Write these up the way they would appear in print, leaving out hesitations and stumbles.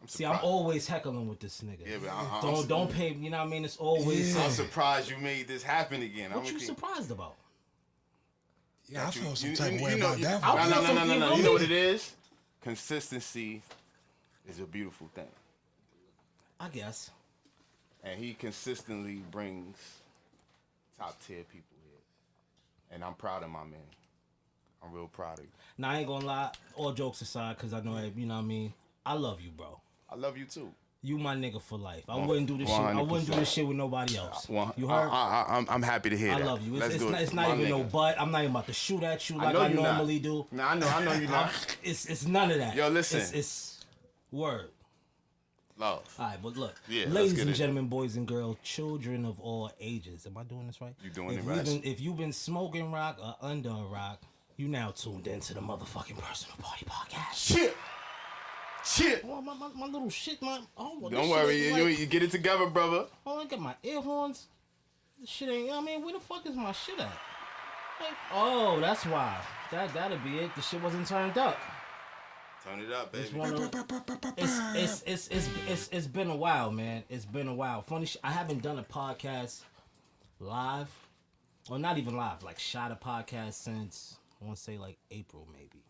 See, I'm always heckling with this nigga. Yeah, but don't pay. You know what I mean? It's always. I'm surprised you made this happen again. What you surprised about? Yeah, I feel some type of way about that. No. You know what it is? Consistency is a beautiful thing. I guess. And he consistently brings top tier people here. And I'm proud of my man. I'm real proud of you. Now, I ain't gonna lie, all jokes aside, because I know, you know what I mean? I love you, bro. I love you too. You my nigga for life. I wouldn't do this 100%. shit. I wouldn't do this shit with nobody else. You heard? I'm happy to hear that. I love you. It's not even no butt. I'm not even about to shoot at you like I normally do. Nah, I know you're not. It's none of that. Yo, listen. It's word. Love. All right, but look, ladies and gentlemen, boys and girls, children of all ages. Am I doing this right? You doing it right. If you've been smoking rock or under a rock, you now tuned into the motherfucking Personal Party Podcast. Shit. Well, my little shit, man. Oh, don't worry, you get it together, brother. Oh, I got my ear horns. This shit ain't. I mean, where the fuck is my shit at? Like, oh, that's why. That'll be it. The shit wasn't turned up. Turn it up, baby. It's been a while, man. It's been a while. Funny, I haven't done a podcast live, or not even live. Like shot a podcast since I want to say like April, maybe.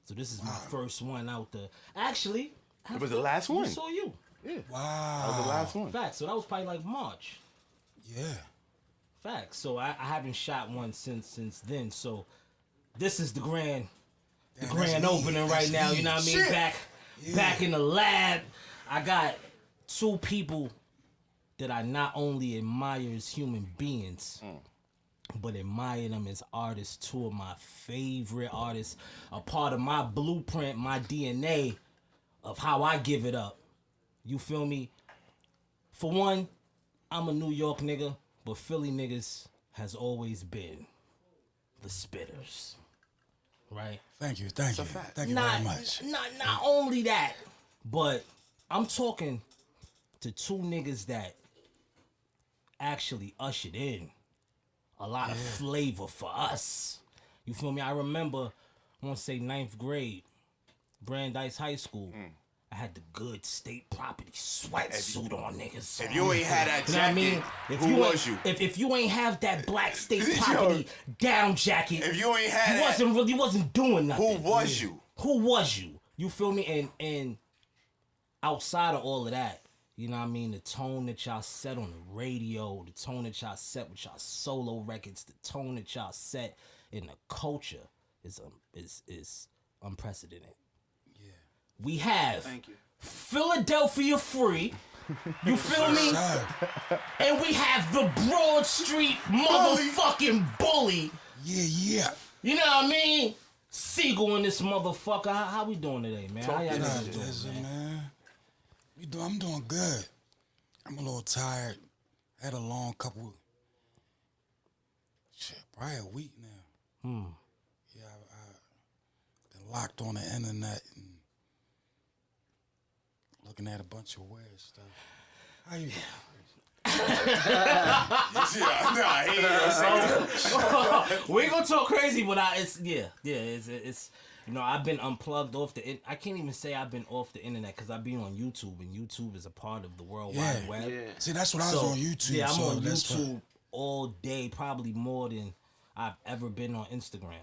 So this is my first one out there. Actually, it was the last one. I saw you. Yeah. Wow. That was the last one. Facts. So that was probably like March. Yeah. Facts. So I haven't shot one since then. So this is the grand opening right now. You know what I mean? Shit. Back in the lab. I got two people that I not only admire as human beings, but admire them as artists. Two of my favorite artists, a part of my blueprint, my DNA of how I give it up. You feel me? For one, I'm a New York nigga, but Philly niggas has always been the Spitters. Right? Thank you very much. Not only that, but I'm talking to two niggas that actually ushered in a lot of flavor for us. You feel me? I remember, I want to say 9th grade, Brandeis High School. I had the good state property sweatsuit on, niggas. If you ain't had that jacket, you know what I mean? Who was you? If you ain't have that black state property down jacket, if you ain't had you wasn't doing nothing. Who was you? Who was you? You feel me? And outside of all of that, you know what I mean? The tone that y'all set on the radio, the tone that y'all set with y'all solo records, the tone that y'all set in the culture is unprecedented. Yeah. We have Philadelphia Free. You feel me? And we have the Broad Street motherfucking bully. Yeah. You know what I mean? Sigel in this motherfucker. How we doing today, man? How y'all niggas doing, man? I'm doing good. I'm a little tired. Had a long couple. Probably a week now. Yeah, I been locked on the internet and looking at a bunch of weird stuff. How you? We ain't gonna talk crazy, but it's you know, I've been unplugged off I can't even say I've been off the internet because I've been on YouTube, and YouTube is a part of the World Wide Web. Yeah. See, that's what I was on YouTube. Yeah, I'm on YouTube all day, probably more than I've ever been on Instagram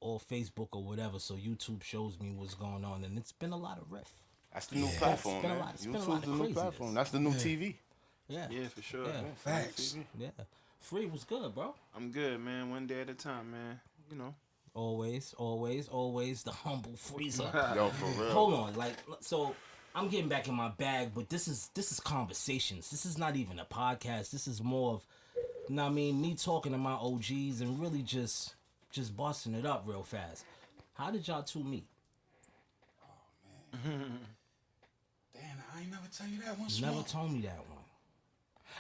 or Facebook or whatever. So YouTube shows me what's going on, and it's been a lot of riff. That's the new platform, man. YouTube's the new platform. That's the new TV. Yeah, for sure. Yeah. Facts. Yeah. Free was good, bro. I'm good, man. One day at a time, man. You know. Always the humble freezer. Yo, for real. Hold on, so I'm getting back in my bag, but this is conversations. This is not even a podcast. This is more of, you know what I mean, me talking to my OGs and really just busting it up real fast. How did y'all two meet? Oh man. Damn, I ain't never tell you that one. You never told me that one.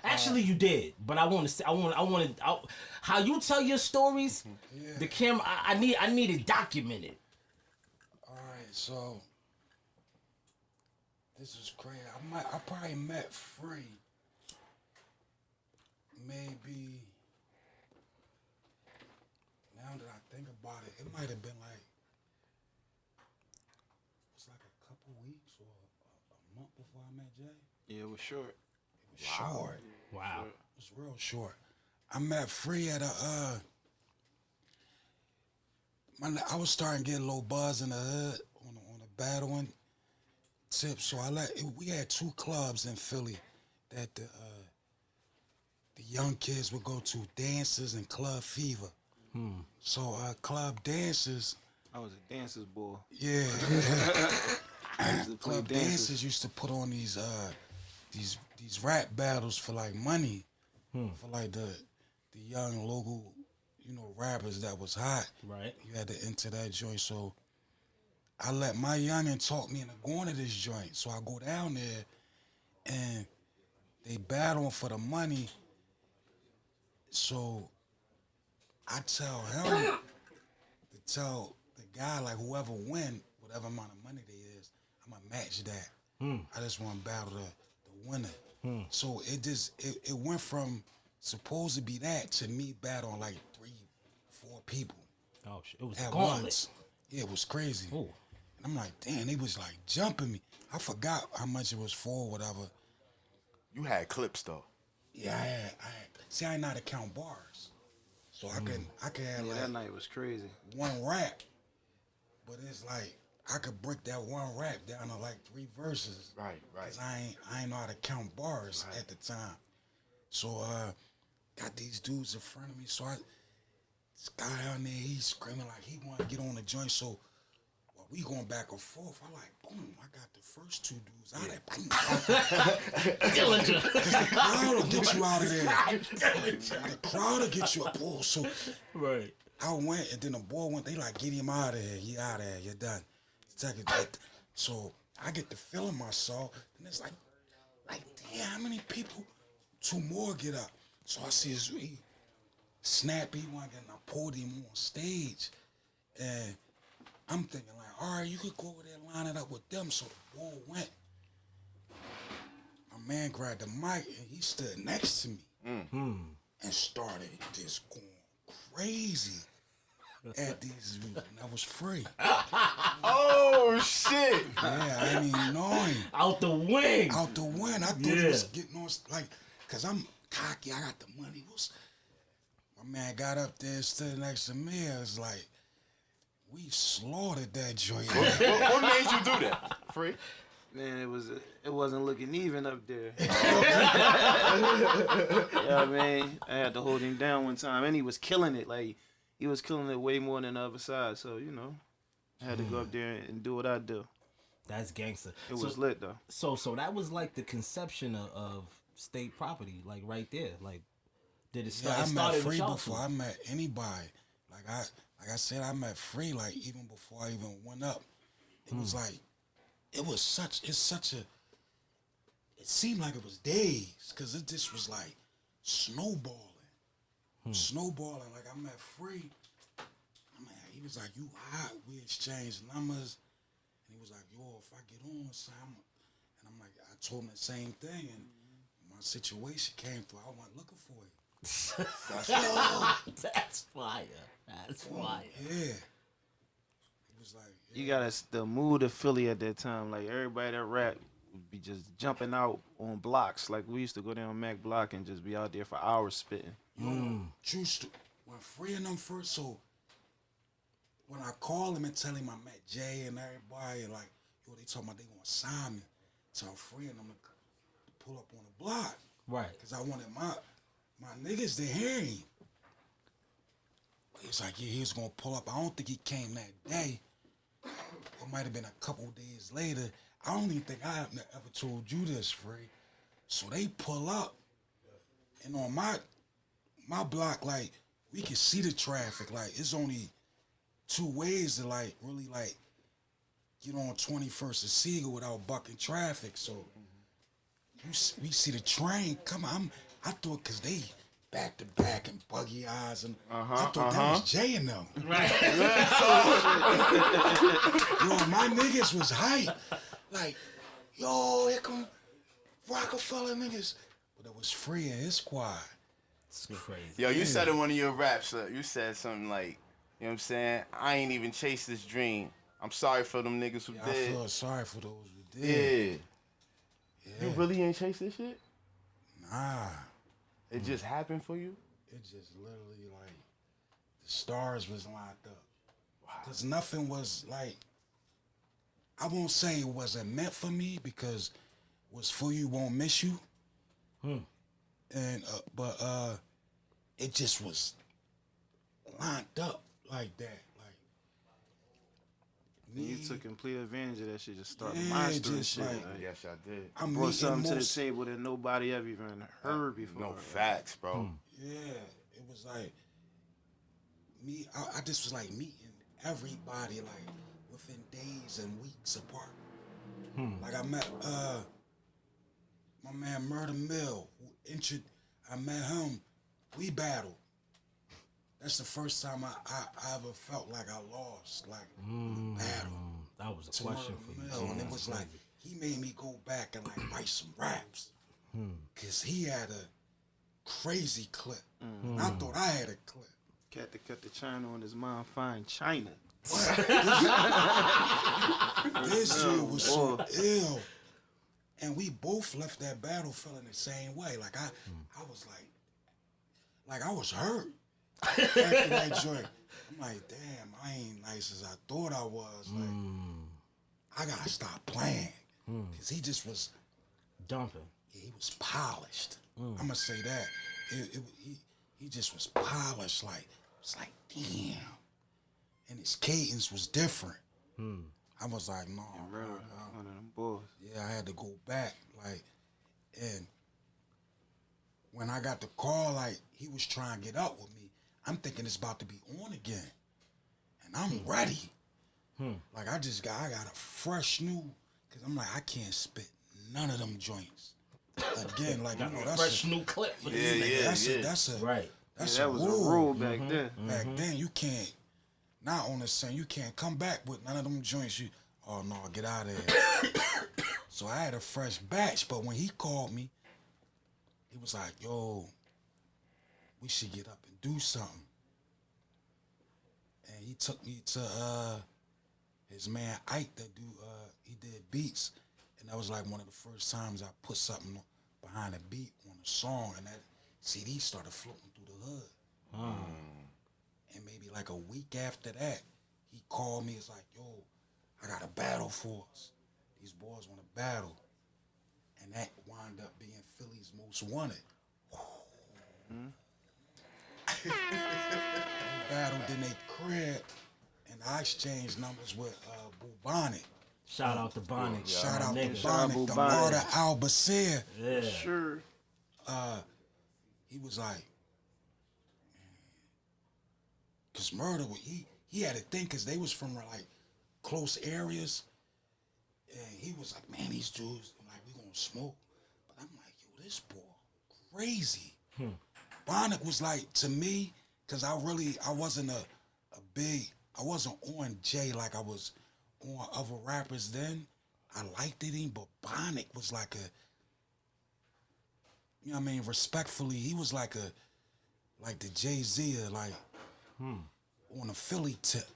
Actually, you did, but I want to say, how you tell your stories. The camera, I need it documented. All right, so this is crazy. I probably met Free maybe. Now that I think about it, it might have been like a couple weeks or month before I met Jay. Yeah, it was short. It was short. Wow. It was real short. I met Free at I was starting to get a little buzz in the hood on a battling tip. So we had 2 clubs in Philly that the young kids would go to, Dances and Club Fever. So Club Dances, I was a dancer's boy. yeah. I used to play Club Dances used to put on these rap battles for like money, for like the young local, rappers that was hot. Right. You had to enter that joint. So I let my youngin' talk me into going to this joint. So I go down there and they battling for the money. So I tell him to tell the guy, like, whoever win, whatever amount of money there is, I'm gonna match that. I just want to battle the winner. So it went from supposed to be that to me battling like 3-4 people Oh shit! It was at a gauntlet. once. Yeah, it was crazy. Ooh. And I'm like, damn, they was like jumping me. I forgot how much it was for, whatever. You had clips though. Yeah, I had. See, I ain't know how to count bars, so I could have Yeah, like that night was crazy. one rap, but it's like I could break that one rap down to like 3 verses. Right. Cause I ain't know how to count bars at the time. So got these dudes in front of me. So this guy out there, he's screaming like he want to get on the joint. So while we going back and forth, I like, boom, I got the first 2 dudes out there. Dillinger. Cause the crowd will get you out of there. The crowd will get you up. Oh, so Right. I went, and then the boy went, they like, get him out of here. He out of here. You're done. So I get the feeling myself, and it's like, damn, how many people? 2 more get up. So I see his snappy one, and I pulled him on stage, and I'm thinking like, all right, you could go over there and line it up with them. So the ball went. My man grabbed the mic, and he stood next to me, and started just going crazy at these dudes, and I was free. Oh shit! Yeah, I didn't even know him. Out the wing. Out the wind, I thought he was getting on, like, cause I'm cocky, I got the money. My man got up there and stood next to me. I was like, we slaughtered that joint. What made you do that? Free? Man, it wasn't looking even up there. Yeah, man, I had to hold him down one time, and he was killing it. Like, he was killing it way more than the other side. So I had to go up there and do what I do. That's gangster. It was lit though. So that was like the conception of state property, like right there. Like, did it start? Yeah, I met Free y'all before two? I met anybody. Like I said, I met Free like even before I even went up. It was like, it seemed like it was days, cause it just was like snowballing. Like I met Free. He was like, you hot. We exchanged numbers. And he was like, yo, if I get on, son, and I'm like, I told him the same thing. And my situation came through. I went looking for it. That's fire. That's fire. Yeah. He was like, yeah. You got the mood of Philly at that time. Like, everybody that rap would be just jumping out on blocks. Like, we used to go down Mac Block and just be out there for hours spitting. True story. When Free and them first, so when I call him and tell him I met Jay and everybody, like, yo, they talking about they gonna sign me. So I'm Free and them to pull up on the block. Right. Cause I wanted my niggas to hear him. But he was like, yeah, he was gonna pull up. I don't think he came that day. It might have been a couple days later. I don't even think I have ever told you this, Free. So they pull up, and on my block, like, we can see the traffic. Like, it's only 2 ways to, like, really, like, get on 21st and Sigel without bucking traffic. So we see the train coming. I thought, cause they back to back and buggy eyes, and I thought that was Jay and them. Right. Yo, my niggas was hype. Like, yo, here come Roc-A-Fella niggas. But it was Free and his squad. It's crazy. Yo, you said in one of your raps, you said something like, you know what I'm saying? I ain't even chased this dream. I'm sorry for them niggas who I did. feel sorry for those who did. Yeah. You really ain't chase this shit? Nah. It just happened for you? It just literally like the stars was lined up. Cause nothing was like, I won't say it wasn't meant for me because what's for you won't miss you. And but it just was lined up like that. You took complete advantage of that shit. Just started Yeah, monstering just shit. like- Like, Yes, I did. I'm brought meeting something to the most, table that nobody ever even heard before. No facts, bro. yeah, it was like me. I just was like meeting everybody like within days and weeks apart. Like I met my man Murder Mill. I met him. We battled. That's the first time I ever felt like I lost, like battle. That was a To question Murder for you. Mill, and it was like he made me go back and like write some raps, cause he had a crazy clip. And I thought I had a clip. Cat to cut the China on his mom fine China. This dude was so ill, and we both left that battle feeling the same way. Like I was like I was hurt after that joint. I'm like, damn, I ain't nice as I thought I was. Like, I gotta stop playing, cause he just was. Dumping. Yeah, he was polished. I'm gonna say that. He just was polished. Like it's like damn, and his cadence was different. I was like, no, Bro, one of them boys. yeah, I had to go back. Like, and when I got the call, like he was trying to get up with me. I'm thinking it's about to be on again, and I'm ready. Like I got a fresh new, cause I'm like I can't spit none of them joints again. Like you know that's Fresh new clip for this Yeah, nigga. yeah. that's a Right. that's Yeah, a that was a rule. rule back then. Back then you can't. Not on the same. You can't come back with none of them joints. You oh no, get out of here. So I had a fresh batch, but when he called me, he was like, "Yo, we should get up and do something." And he took me to his man Ike that he did beats, and that was like one of the first times I put something behind a beat on a song, and that CD started floating through the hood. And maybe like a week after that, he called me. It's like, yo, I got a battle for us. These boys want to battle. And that wound up being Philly's Most Wanted. Battled in a crib, and I exchanged numbers with Bubonic. Shout out to Bonnet. Shout out to nigga. Shout out Bubonic, the Bubonic. Martyr Albacea. Yeah. Sure. He was like, cause Murder, he had a thing, cause they was from like close areas, and he was like, man, these dudes, like we gonna smoke, but I'm like, yo, this boy crazy. Bonnet was like to me, cause I wasn't I wasn't on Jay like I was on other rappers then. I liked it, but Bonnet was like a, you know what I mean, respectfully, he was like the Jay-Z, like, on a Philly tip.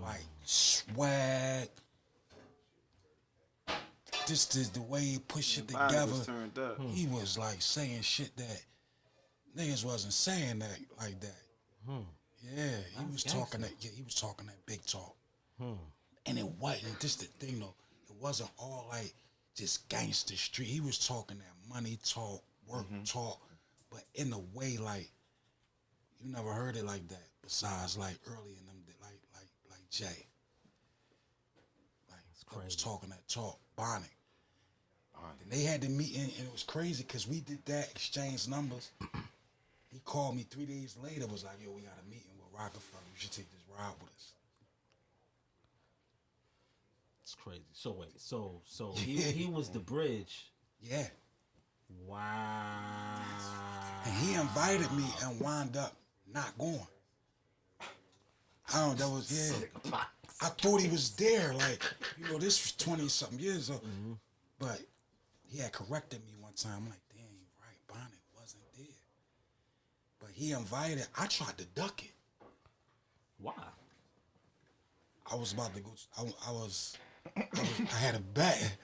Like, swag. Just the way he put shit Body together. was turned up. He was like saying shit that niggas wasn't saying that like that. Yeah, he was talking that. Yeah, he was talking that big talk. And it wasn't just the thing though. It wasn't all like just gangster street. He was talking that money talk, work talk, but in a way like you never heard it like that. Besides like early in them, like Jay. Like I was talking that talk, Bonnet. And they had the meeting, and it was crazy because we did that, exchanged numbers. He called me 3 days later, was like, yo, we got a meeting with Roc-A-Fella. You should take this ride with us. It's crazy. So wait, so he was the bridge. Yeah. Wow. And he invited me and wound up not going. I don't know, that was, yeah. I thought he was there, like, you know, this was 20-something years ago. But he had corrected me one time. I'm like, damn, you're right, Bonnet wasn't there. But he invited, I tried to duck it. Why? I was about to go, I was I had a bet.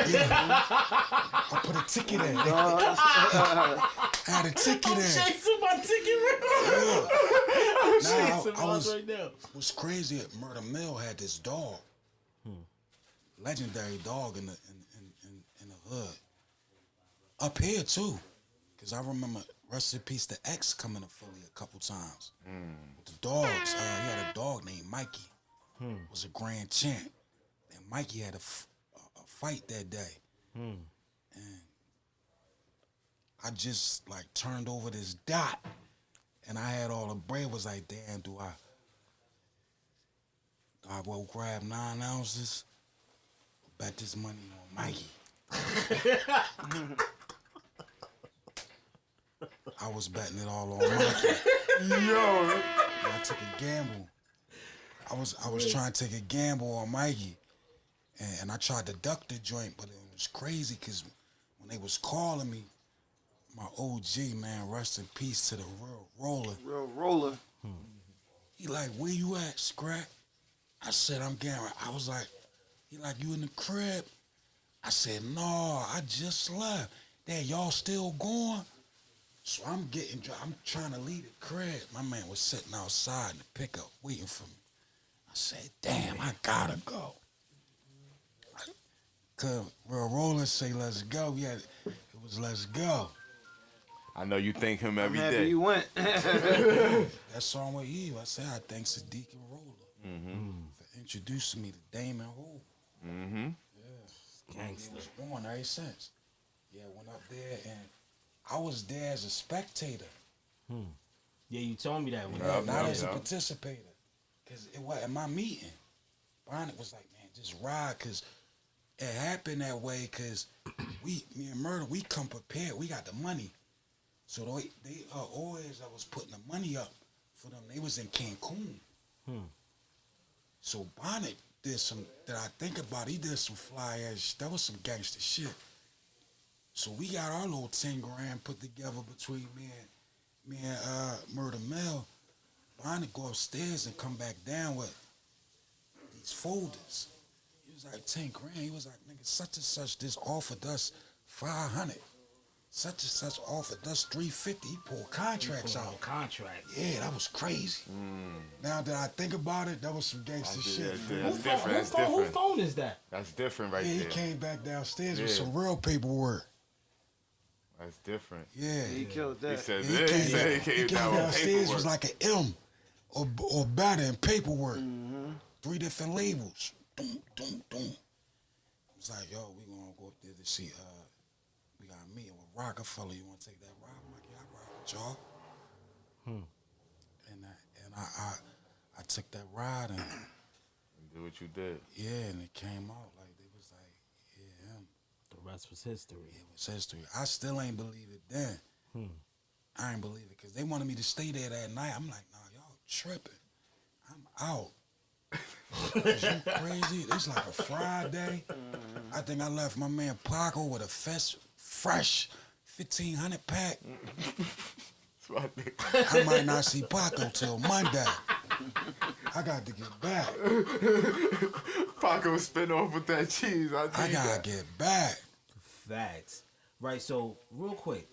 Yeah. I put a ticket in. I had a ticket in. Chasing my ticket I was right now. What's crazy at Murder Mill had this dog, legendary dog in the hood. Up here too, cause I remember rest in peace the X coming to Philly a couple times. The dogs, he had a dog named Mikey. Was a grand champ, and Mikey had a fight that day. And I just like turned over this dot, and I had all the bread. Was like, damn, do I go grab 9 ounces? Bet this money on Mikey. I was betting it all on Mikey. Yo. I took a gamble. I was trying to take a gamble on Mikey, and I tried to duck the joint, but it was crazy because when they was calling me, my OG, man, rest in peace to the real roller. Real roller. He like, where you at, Crakk? I said, I'm getting. I was like, he like, you in the crib? I said, no, I just left. Dad, y'all still going? So I'm trying to leave the crib. My man was sitting outside in the pickup waiting for me. I said, damn, I gotta go. Cause Real Roller say, let's go. Yeah, it was let's go. I know you thank him I'm every happy day. you went. That song with Eve, I said, I thank Sadiq and Roller for introducing me to Damon Hole. Gangster. He was born ever since. Yeah, went up there and I was there as a spectator. Yeah, you told me that. Not as a participator. Because it was at my meeting. Bonnet was like, man, just ride. Because it happened that way because me and Murder, we come prepared. We got the money. So they always, I was putting the money up for them. They was in Cancun. So Bonnet did some, that I think about, he did some fly ass, that was some gangster shit. So we got our little 10 grand put together between me and Murder Mill. Bonnet go upstairs and come back down with these folders. He was like 10 grand. He was like, nigga, such and such just offered us 500. Such and such offered us 350. He pulled contracts out. Contracts. Yeah, that was crazy. Now that I think about it, that was some gangster shit. That's different. That's different. Whose phone is that? That's different right Yeah, he there. came back downstairs with Yeah. some real paperwork. That's different. Yeah. He killed He that. said He this. He came, said he he came came down with downstairs was paperwork. like an M or better in paperwork. 3 different labels. Doom, doom, doom. It's like, yo, we gonna go up there to see, we got a meeting with Roc-A-Fella. You wanna take that ride? I'm like, yeah, I ride with y'all. And I took that ride and Do what you did. yeah, and it came out like, they was like, yeah, him. The rest was history. It was history. I still ain't believe it then. I ain't believe it because they wanted me to stay there that night. I'm like, nah, y'all tripping. I'm out. Is you crazy? It's like a Friday. I think I left my man Paco with a fresh 1,500 pack. That's what I think. I might not see Paco till Monday. I got to get back. Paco spin off with that cheese. I I gotta get back. Facts. Right, so real quick,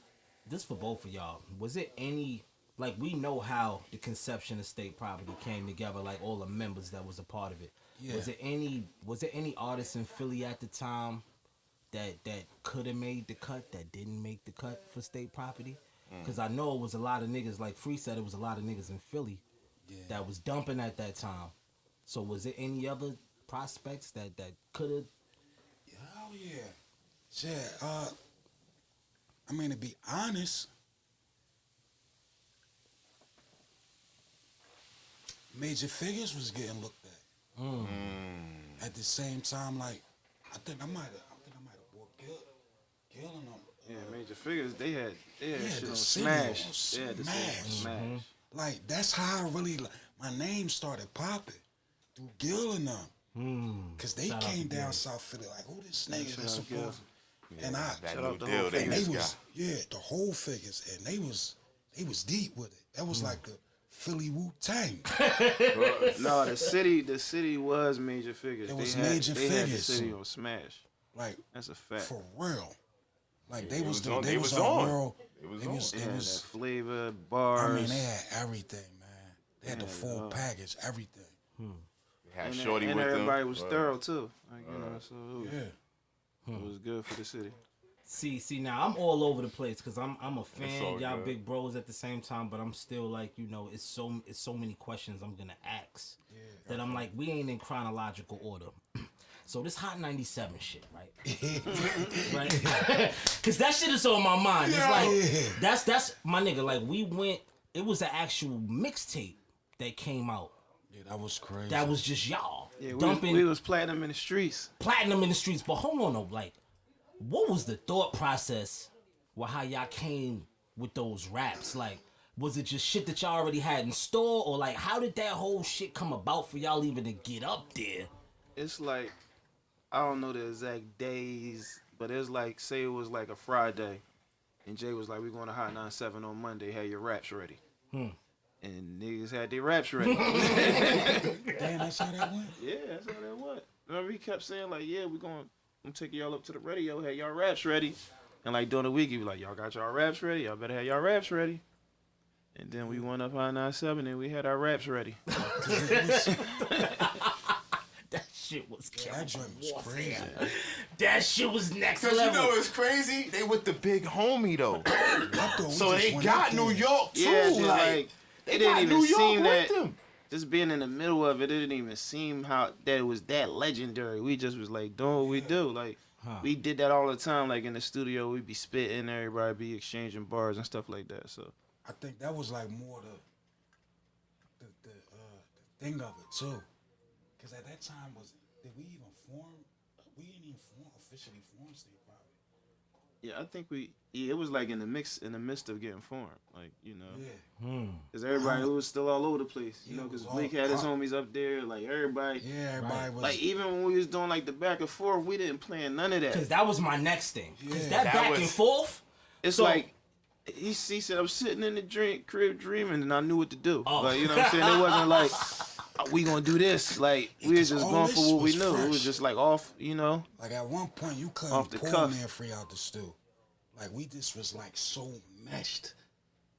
this for both of y'all. Was it any, like, we know how the conception of state property came together, like all the members that was a part of it. Yeah. Was it any artists in Philly at the time that could have made the cut that didn't make the cut for state property? Because I know it was a lot of niggas, like Free said, it was a lot of niggas in Philly that was dumping at that time. So was there any other prospects that could have? Hell yeah. Shit, I mean, to be honest, Major Figures was getting looked at. At the same time, like, I think I might have bought Gil and them. Yeah, Major Figures, they had Yeah, shit the on single Smash. was They had the single Smash. Smash. Like, that's how I really, my name started popping through Gil and them. Because they Shout out came to down Gil. South Philly, like, who this nigga Shout that's out Gil. supposed and I, That Shout new out the deal whole they and they just was, got. yeah, the whole Figures, and they was deep with it. That was like the Philly Wu-Tang. No, the city was major figures. It was they had, major they Had the figures. city on smash. Like, That's a fact. for real. Like, They was on. They They was was on on. real. It was It on. was, They it had was, that flavor, bars. I mean, they had everything, man. They had the Yeah, full package, everything. They had and Shorty and with them. everybody was thorough too. Like, you know, so Yeah. it was good for the city. See, now I'm all over the place because I'm a fan, all y'all good. big bros at the same time, but I'm still like, you know, it's so many questions I'm gonna ask that I'm like, we ain't in chronological order. So this Hot 97 shit, right? Right? Because that shit is on my mind. It's like that's my nigga. Like it was an actual mixtape that came out. Yeah, that was crazy. That was just y'all Yeah, dumping we was platinum in the streets. platinum in the streets. But hold on though, like, what was the thought process with how y'all came with those raps? Like, was it just shit that y'all already had in store, or like, how did that whole shit come about for y'all even to get up there? It's like, I don't know the exact days, but it's like, say it was like a Friday, and Jay was like, we going to Hot 97 on Monday, have your raps ready. And niggas had their raps ready. Damn, that's how that went? Yeah, that's how that went. Remember, he kept saying, like, yeah, I'm taking y'all up to the radio, have y'all raps ready. And like during the week, he was like, y'all got y'all raps ready? Y'all better have y'all raps ready. And then we went up Hot 97 and we had our raps ready. That shit was That joint was crazy. That shit was next Cause level. you know it's crazy. They with the big homie though, I thought we so just they went got up New there. York too. Yeah, like it they didn't got even New York seem with that. them. Just being in the middle of it, it didn't even seem that it was that legendary. We just was like doing what we do. Like we did that all the time. Like in the studio, we'd be spitting, everybody be exchanging bars and stuff like that. So I think that was like more the thing of it too. Cause at that time did we even form? We didn't even officially form State probably. yeah, I think it was like in the midst of getting formed. Like, you know. Yeah. Because everybody was still all over the place, you Yeah, know, it was because Bleak had his homies up there, like everybody. Yeah, everybody was Like even when we was doing like the back and forth, we didn't plan none of Because that. that was my next thing. Because Yeah. that That back was- and forth. It's So- like he said, I'm sitting in the crib dreaming, and I knew what to do. Oh. Like, you know what I'm saying? It wasn't like we gonna do this. Like we was Because just all going this for what we was knew. It was fresh. just like off, you know. like at one point you couldn't Off the pull cuff. Man Free out the stew. Like we just was like so meshed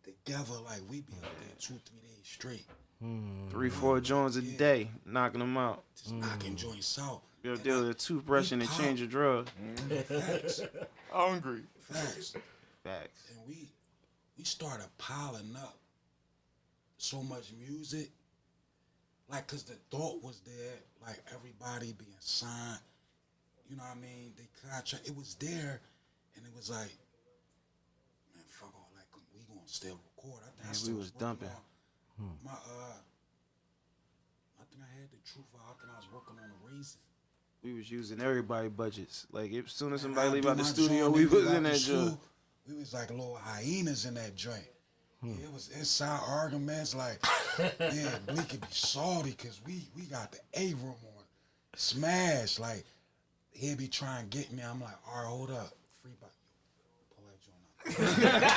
together. Like we be up there 2-3 days straight, 3-4 joints a day, knocking them out. just knocking joints out. You're deal with a toothbrush and a change of drugs. Facts, Hungry. facts. Facts. And we started piling up so much music, like, cause the thought was there, like everybody being signed, you know what I mean? They contract, it was there, and it was like, man, fuck all that, we gonna still record. I think I Man, still we was working dumping. on my I think I had the truth out. I think I was working on the reason. We was using everybody budgets. Like as soon as And somebody I'd leave do out the my studio, joint, we they was leave in out that the joint. stool. We was like little hyenas in that joint. Yeah, it was inside arguments like, yeah, Bleak could be salty because we got the A room on smash. Like, he'd be trying to get me. I'm like, all right, hold up. Free bike. Pull that joint out.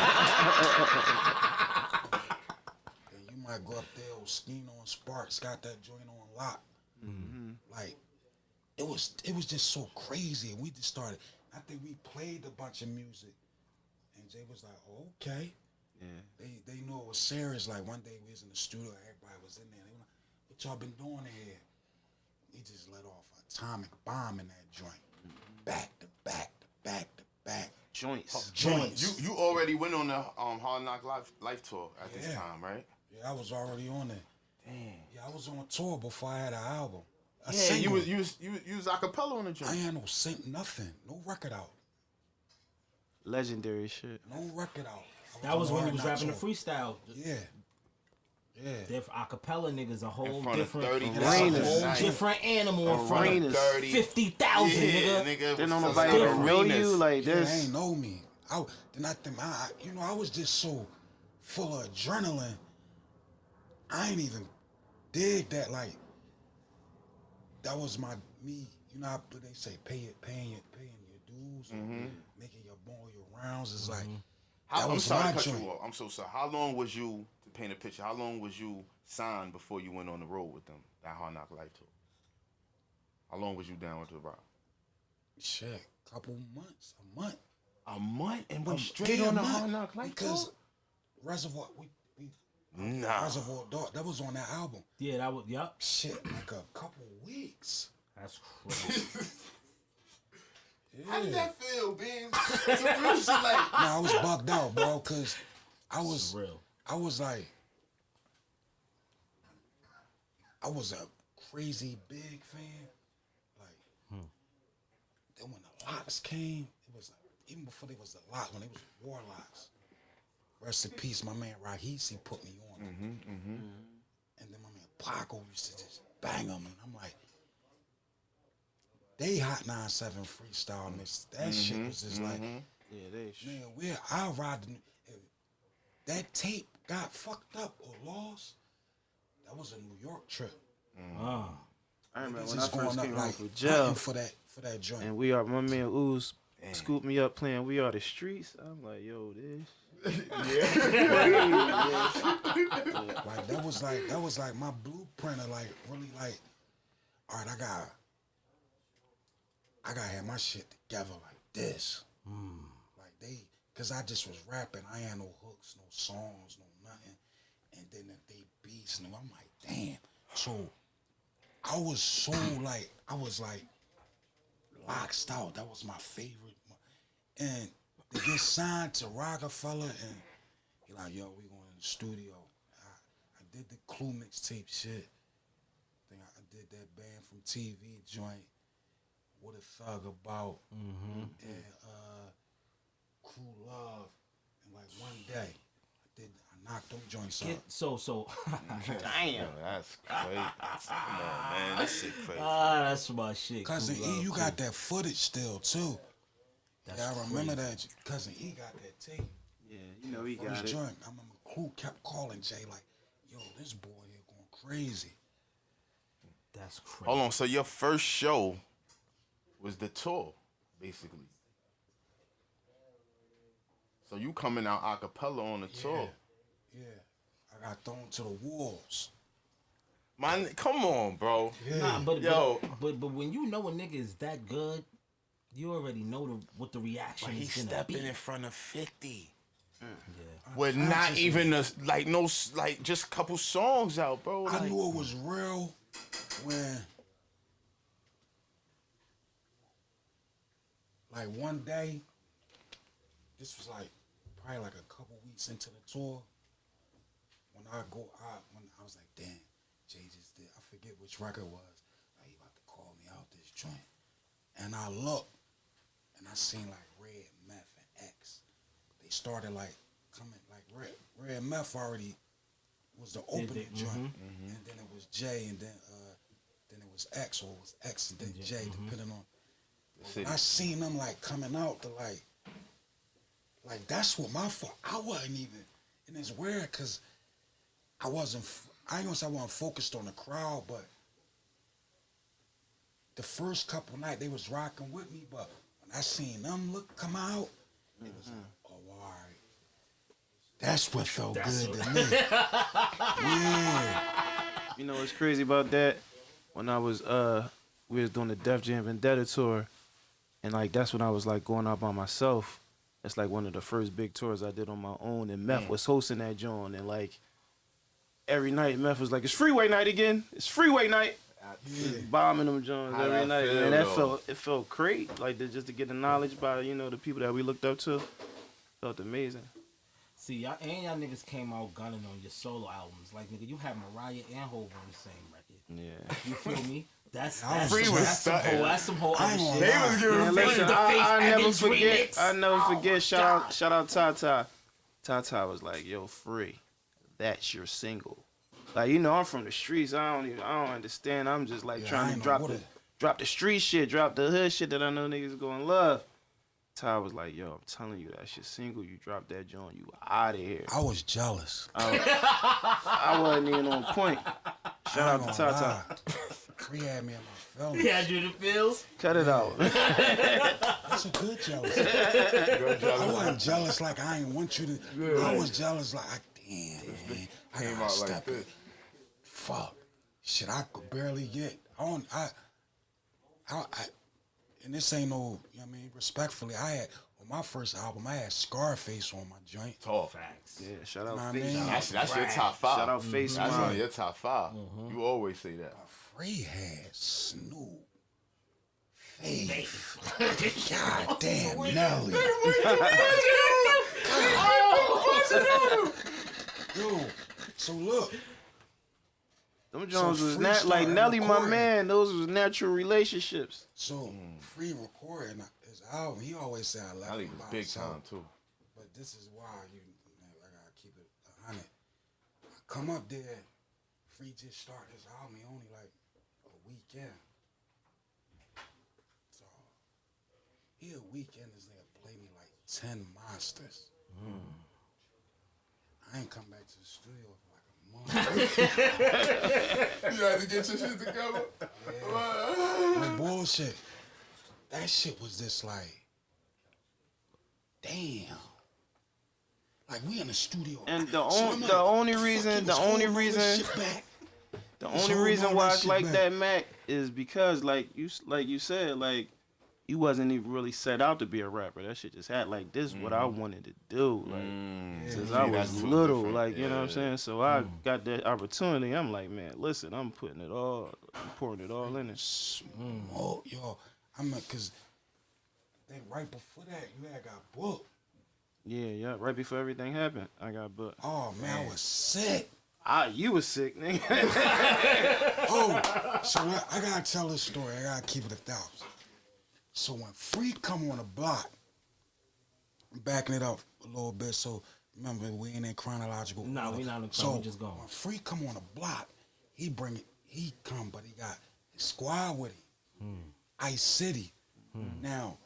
And you might go up there, Skino and Sparks got that joint on lock. Like, it was just so crazy. And we just started, I think we played a bunch of music. And Jay was like, oh, okay. Yeah. They knew it was serious. Like one day we was in the studio, everybody was in there. They were like, what y'all been doing in here? We just let off an atomic bomb in that joint. Back to back to back to back. Joints. Joints. You already went on the Hard Knock Life tour at this Yeah. time, right? Yeah, I was already on there. Damn. Yeah, I was on tour before I had an album. A Yeah, single. you was acapella on the I joint. ain't had no nothing. No record out. Legendary shit. No record out. I That was on when he Hard was Knock rapping the tour. freestyle. Yeah. Yeah. Different acapella niggas, a In whole front of different, 30 that's arenas. a whole Nice. different animal in front of Arenas. 50,000, Yeah, nigga. Then was don't selling nobody out even know arenas. you like Yeah, this. they ain't know me. I was just so full of adrenaline. I ain't even dig that. Like, that was me. You know how they say paying your dues, or making your rounds. It's like, I'm was sorry my to cut joint. you off. I'm so sorry. How long was you, to paint a picture, how long was you signed before you went on the road with them, that Hard Knock Life tour? How long was you down with the rock? Shit, couple months, a month. A month and went straight Yeah, on the a month, Hard Knock Life because tour? Reservoir, Nah. Reservoir Dog, that was on that album. Yeah, that was. Yup. Shit, like a couple weeks. That's crazy. How did Yeah. that feel, Beans? Some real shit like. Nah, I was bugged out, bro, cause I It's was real. like, I was a crazy big fan. Like, then when the locks came, it was like, even before they was the locks, when they was Warlocks. Rest in peace, my man Rahisi put me on. And then my man Paco used to just bang them, and I'm like, they Hot 97 freestyle mix. That shit was just like, Yeah, they. man, I'll ride the. If that tape got fucked up or lost, that was a New York trip. Ah. I remember Niggas when I just first going came up home like from jail, hunting for that joint. and my man Ooze scooped me up playing We Are the Streets. I'm like, yo, this. Like that was like my blueprint of like really like, all right, I gotta have my shit together like this. Like cause I just was rapping. I ain't no hooks, no songs, no nothing. And then they beats, and I'm like, damn. So I was like locked out. That was my favorite. And to get signed to Roc-A-Fella, and he like, yo, we going in the studio. I did the Clue mixtape shit. Then I did that band from TV joint, What a Thug About, and Crew Love. And like one day, I knocked them joints out. So. Damn. Yo, that's crazy. Come on, man. This shit crazy. That's my shit. Cousin Cool E, love, you cool. got that footage still too. That's Yeah, I remember crazy. that. Cousin E got that tape. Yeah, you know he got First it. joint. I remember Crew kept calling Jay like, yo, this boy here going crazy. That's crazy. Hold on. So your first show was the tour, basically. So you coming out a cappella on the tour. Yeah. I got thrown to the wolves. Man, come on, bro. Nah, but Yo. but when you know a nigga is that good, you already know what the reaction But is he's gonna stepping be. in front of 50. Yeah. With not even just a couple songs out, bro. I Like, knew it was real when, like, one day, this was like probably like a couple weeks into the tour. When I was like, damn, Jay just did. I forget which record it was. Like, he about to call me out this joint, and I looked, and I seen like Red, Meth, and X. They started like coming like Red Meth already was the opening joint, and then it was Jay, and then it was X, or it was X and then Jay, depending on. City. I seen them like coming out to like that's what my fault. I wasn't even, and it's weird because I ain't gonna say I wasn't focused on the crowd, but the first couple nights they was rocking with me, but when I seen them come out, it was like, oh, all right. That's what felt good to me. Yeah. You know what's crazy about that? When I was we was doing the Def Jam Vendetta tour, and like that's when I was like going out by myself. It's like one of the first big tours I did on my own, and Meth was hosting that joint, and like every night Meth was like, "It's Freeway night again. It's Freeway night." Bombing them joints How every that night, feel, and that though? felt great. Like just to get the knowledge by the people that we looked up to, felt amazing. See, y'all niggas came out gunning on your solo albums. Like, nigga, you had Mariah and Hov on the same record. Yeah. You feel me? That's Free was stunting. that's some whole I other ain't shit. gonna They was giving Man, free. listen, the Faith I never Evans forget. remix. I never Oh forget. my Shout out Tata. Tata was like, "Yo, Free, that's your single." Like, I'm from the streets. I don't understand. I'm just like Yeah, I trying to ain't drop know the what drop the street shit, drop the hood shit that I know niggas gonna love. Ty was like, "Yo, I'm telling you, that's your single. You dropped that joint, you out of here." I was jealous. I wasn't even on point. Shout out to Gonna Tata. lie. Free had me in my feelings. He had you in the feels. Cut it out. That's a good jealousy. Good job. I wasn't jealous like I ain't want you to. Yeah. I was jealous like, damn, man. I Came gotta out step like this. it. Fuck. Shit, I could barely get. And this ain't no, you know what I mean, respectfully, I had, on my first album, I had Scarface on my joint. Talk. Facts. Yeah, shout out Know what I Face. mean? That's your top 5. Shout out Face. That's Mine. one of your top 5. You always say that. Free had Snoop. Faith. God damn, Nelly. Yo, so look. Them Jones was Free not like started Nelly, my recording. man. Those was natural relationships. So, Free recording his album, he always say I left Nelly him was by big himself. time too. But this is why I gotta keep it 100. I come up there, Free just started his album, he only like a weekend. So he a weekend, this nigga play me like 10 monsters. I ain't come back to the studio for like a month. You had to get your shit together. No bullshit. That shit was just like, damn. Like we in the studio. And So I'm like, the only fuck, reason he was holding all this shit back. the He was only holding reason all why that it's shit like back. that, Mac, is because like you said, like you wasn't even really set out to be a rapper. That shit just had like this is what I wanted to do. Like since I was little, like you know what I'm saying. So I got that opportunity. I'm like, man, listen, I'm pouring it all in it. Oh, yo, cause I think right before that you had got booked. Yeah. Right before everything happened, I got booked. Oh man, I was sick. You was sick, nigga. Oh, so I gotta tell this story. I gotta keep it 1,000. So when Free come on the block, I'm backing it up a little bit. So remember, we ain't in chronological. Nah, we not in So we just going. when Free come on the block, he come, but he got his squad with him. Ice City. Now,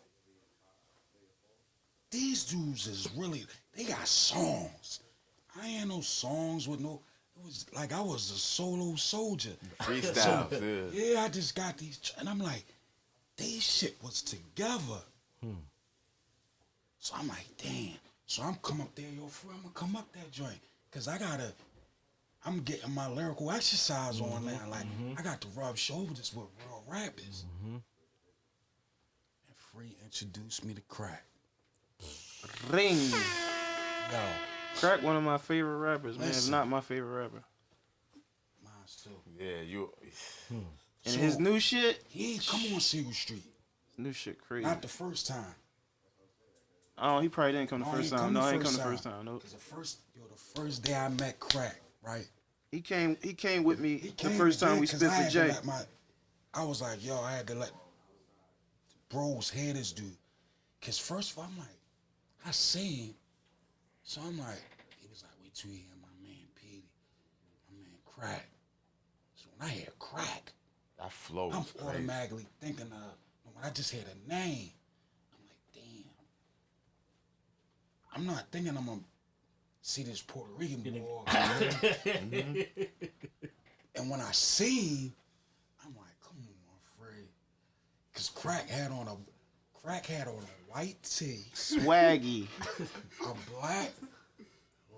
these dudes is really, they got songs. I ain't no songs with no, it was like I was a solo soldier. Freestyles, Yeah, I just got these, and I'm like, these shit was together. So I'm like, damn. So I'm come up there, yo, Free, I'm gonna come up that joint. Cause I'm getting my lyrical exercise on now. Like, I got to rub shoulders with real rappers. And Free introduced me to Crakk. Ring. Yo, Crakk, one of my favorite rappers, man. If Listen. not my favorite rapper. mine's too. Yeah, you. And So- his new shit, He ain't come on Siegel Street. new shit crazy. Not the first time. Oh, he probably didn't come the No, first he time. come No, the he ain't come first the first time. time. Nope. Cause the first day I met Crakk, right? He came with me He the came first time again we 'cause spit I for had to Jay. let I was like, yo, I had to let bros hear this dude. Cause first of all, I'm like, I see him. So I'm like, he was like, wait till you hear my man Peedi, my man Crakk. So when I hear Crakk, That flow I'm is crazy. automatically thinking of, when I just hear the name, I'm like, damn. I'm not thinking I'm gonna see this Puerto Rican boy. And when I see him, I'm like, come on, Fred. Cause Crakk had on a white tee, Swaggy. a black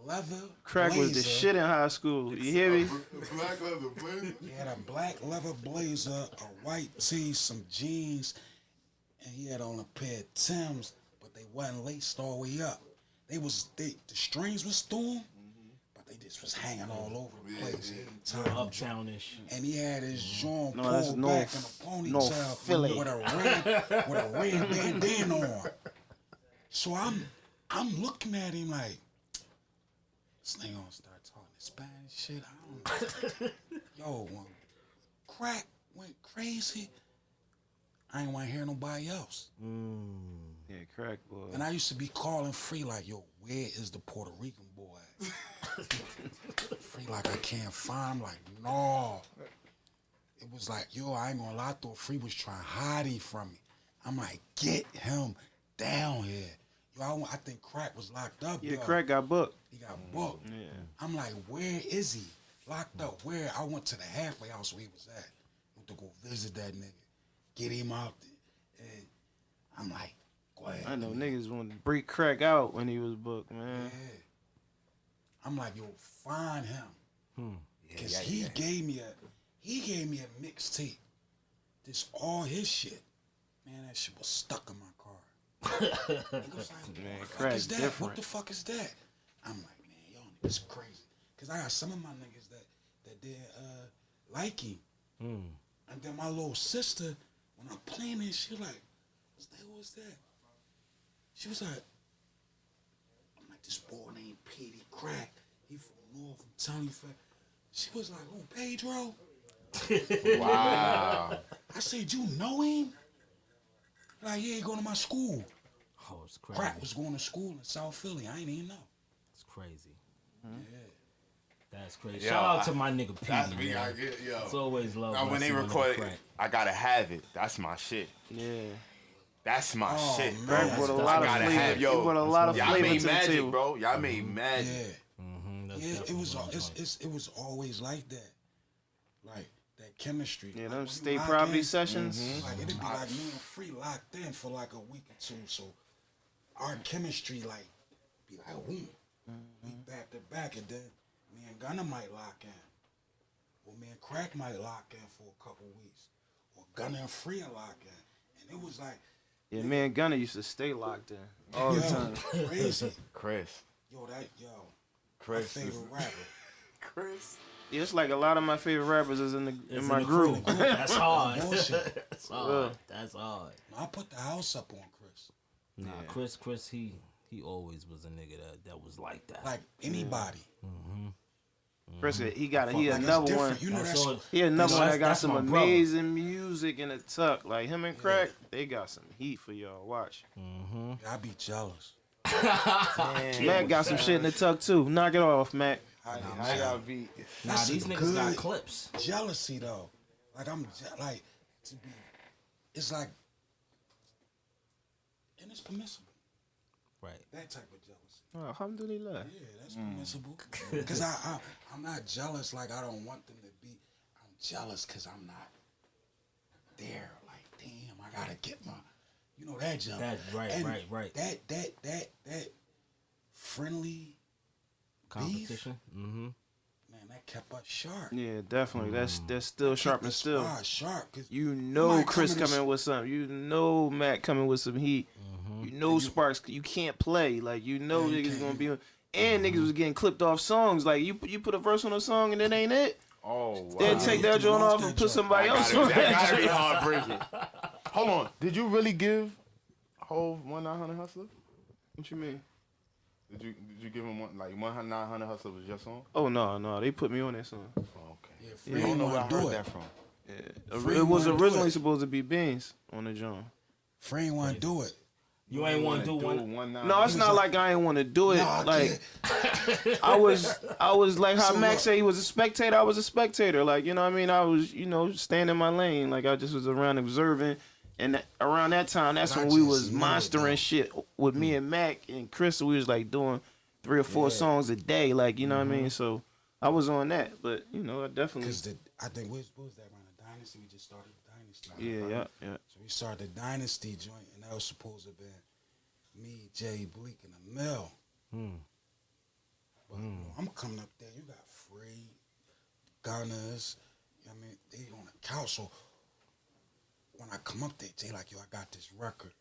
leather Crakk was the blazer. shit in high school. You hear me? Black leather blazer. He had a black leather blazer, a white tee, some jeans, and he had on a pair of Timbs, but they wasn't laced all the way up. The strings was through 'em, but they just was hanging all over the place. Uptownish. And he had his joint No, that's pulled no back in a no ponytail Philly. with a red bandana on. So I'm looking at him like, this nigga gonna start talking Spanish shit. I don't know. Yo, when Crakk went crazy, I ain't want to hear nobody else. Yeah, Crakk, boy. And I used to be calling Free like, yo, where is the Puerto Rican boy at? Free like, I can't find him. Like, no. It was like, yo, I ain't gonna lie, I thought Free was trying to hide him from me. I'm like, get him down here. Yo, I think Crakk was locked up. Yeah, yo. Crakk got booked. He got booked. Yeah. I'm like, where is he? Locked up. Where? I went to the halfway house where he was at. Went to go visit that nigga. Get him out there. And I'm like, I know niggas want to break Crakk out when he was booked, man. Yeah. I'm like, yo, find him. Yeah, Cause yeah, he yeah. gave me a mixtape. This all his shit. Man, that shit was stuck in my car. Niggas like, Man, what the fuck Crakk is that? different. What the fuck is that? I'm like, man, y'all niggas crazy. Cause I got some of my niggas that did like him. And then my little sister, when I'm playing this, she like, what's that? She was like, I'm like, this boy named Peedi Crakk. He from North, I'm telling you. She was like, oh, Pedro? Wow. I said, you know him? Like, yeah, he going to my school. Oh, it's crazy. Crakk was going to school in South Philly. I ain't even know. It's crazy. Yeah. That's crazy. Yo, Shout out to my nigga That's Peedi, me. man. Yo. It's always love. Now, when they record it, I gotta have it. That's my shit. Yeah. That's my shit, bro. man. Crakk brought a That's lot I of gotta flavor. have, He yo. brought a lot of Y'all flavor made to the magic, table. bro. Y'all made magic. Yeah. That's Yeah, it definitely was one of the joints. it was always like that. Like that chemistry. Yeah, Like, them when you state lock property in, sessions. Like it'd be like me and Free locked in for like a week or two. So our chemistry like be like, ooh, we back to back, and then me and Gunna might lock in. Or me and Crakk might lock in for a couple weeks. Or Gunna and Free lock in. And it was like, Yeah, me and Gunna used to stay locked in all the time. crazy. Chris. My Chris. favorite rapper. Chris. Yeah, it's like a lot of my favorite rappers is in It's my the group. That's hard. Bullshit. That's hard. That's hard. I put the house up on Chris. Nah, Chris, he always was a nigga that was like that. Like anybody. Chris, he Like, it's another one. different. You know That's that's all- He another one that got that's some my brother. amazing music in the tuck. Like him and Crakk, they got some heat for y'all. Watch. I be jealous. Mac got some shit in the tuck too. Knock it off, Mac. I gotta be. Nah, That's these a niggas good got clips. jealousy though. Like like to be. It's like, and it's permissible. Right. That type of jealousy. Oh, alhamdulillah. Yeah, that's permissible. Because I'm not jealous like I don't want them to be. I'm jealous because I'm not there. Like, damn, I gotta get my, you know, that jump. That right, And right. That friendly Competition. Mm-hmm. man, that kept us sharp. Yeah, definitely. That's still sharp and still. Sharp. Cause You know might Chris come in coming with something. You know Mac coming with some heat. You know Sparks. You can't play. Like you know Yeah, you niggas gonna can't. be. And niggas was getting clipped off songs. Like you put a verse on a song and it ain't it. Oh, wow. Then take that joint off and put somebody else on That that gotta be joint. heartbreaking. Hold on. Did you really give Hov 1-900 Hustler? What you mean? Did you give him 1-900 Hustler was your song? Oh no, they put me on that song. Oh, okay. Free I don't know where I wanna do heard it. that from. Yeah. Free It was wanna do originally it. supposed to be Beans on the joint. Frank want to do it. You ain't want to do one. No, it's not like I ain't want to do it. Nah, I Like can't. I was like how So Max look. said he was a spectator. I was a spectator. Like you know what I mean. I was staying in my lane. Like I just was around observing. And around that time, that's I when we just was knew it, though. monstering shit with me and Mac and Chris. We was like doing 3 or 4 songs a day. Like you know what I mean. So I was on that. But I definitely. Because I think what was that around the Dynasty? We just started the Dynasty. Yeah. So we started the Dynasty joint, and that was supposed to have been me, Jay, Bleak, and the Mill. But I'm coming up there. You got Free, Gunners. I mean, they on the couch. So when I come up there, Jay like, yo, I got this record.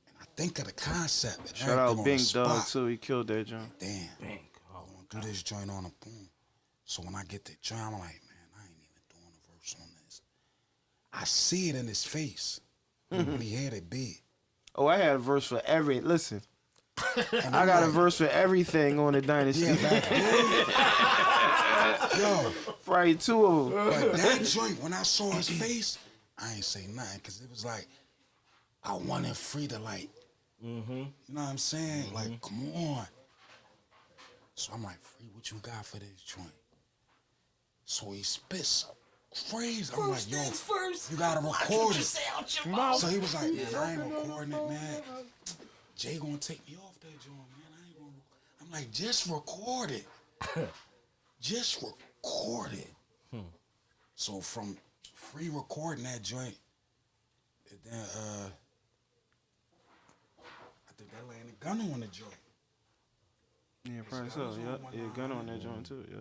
And I think of the concept. And Shout everything out on the Bink Dog spot. too. He killed that joint. Damn. Bank. Oh, I'm gonna do this joint on a boom. So when I get the joint, I'm like, man, I ain't even doing a verse on this. I see it in his face. When he had it big. Oh, I had a verse for every. Listen, I got a verse for everything on the Dynasty. Yeah, back then. Yo, Probably 2 of them. but that joint, when I saw his face, I ain't say nothing, because it was like, I wanted Free to like, you know what I'm saying? Like, come on. So I'm like, Free, what you got for this joint? So he spits phrase. I'm like, yo, you gotta record it. So he was like, man, I ain't recording it, man. Jay gonna take me off that joint, man. I ain't gonna. I'm like, just record it. Just record it. So from Free recording that joint, and then Gunna on the joint. Yeah, probably so. Gunna's Yeah, on one yeah, line. Gunna on that joint too. Yeah.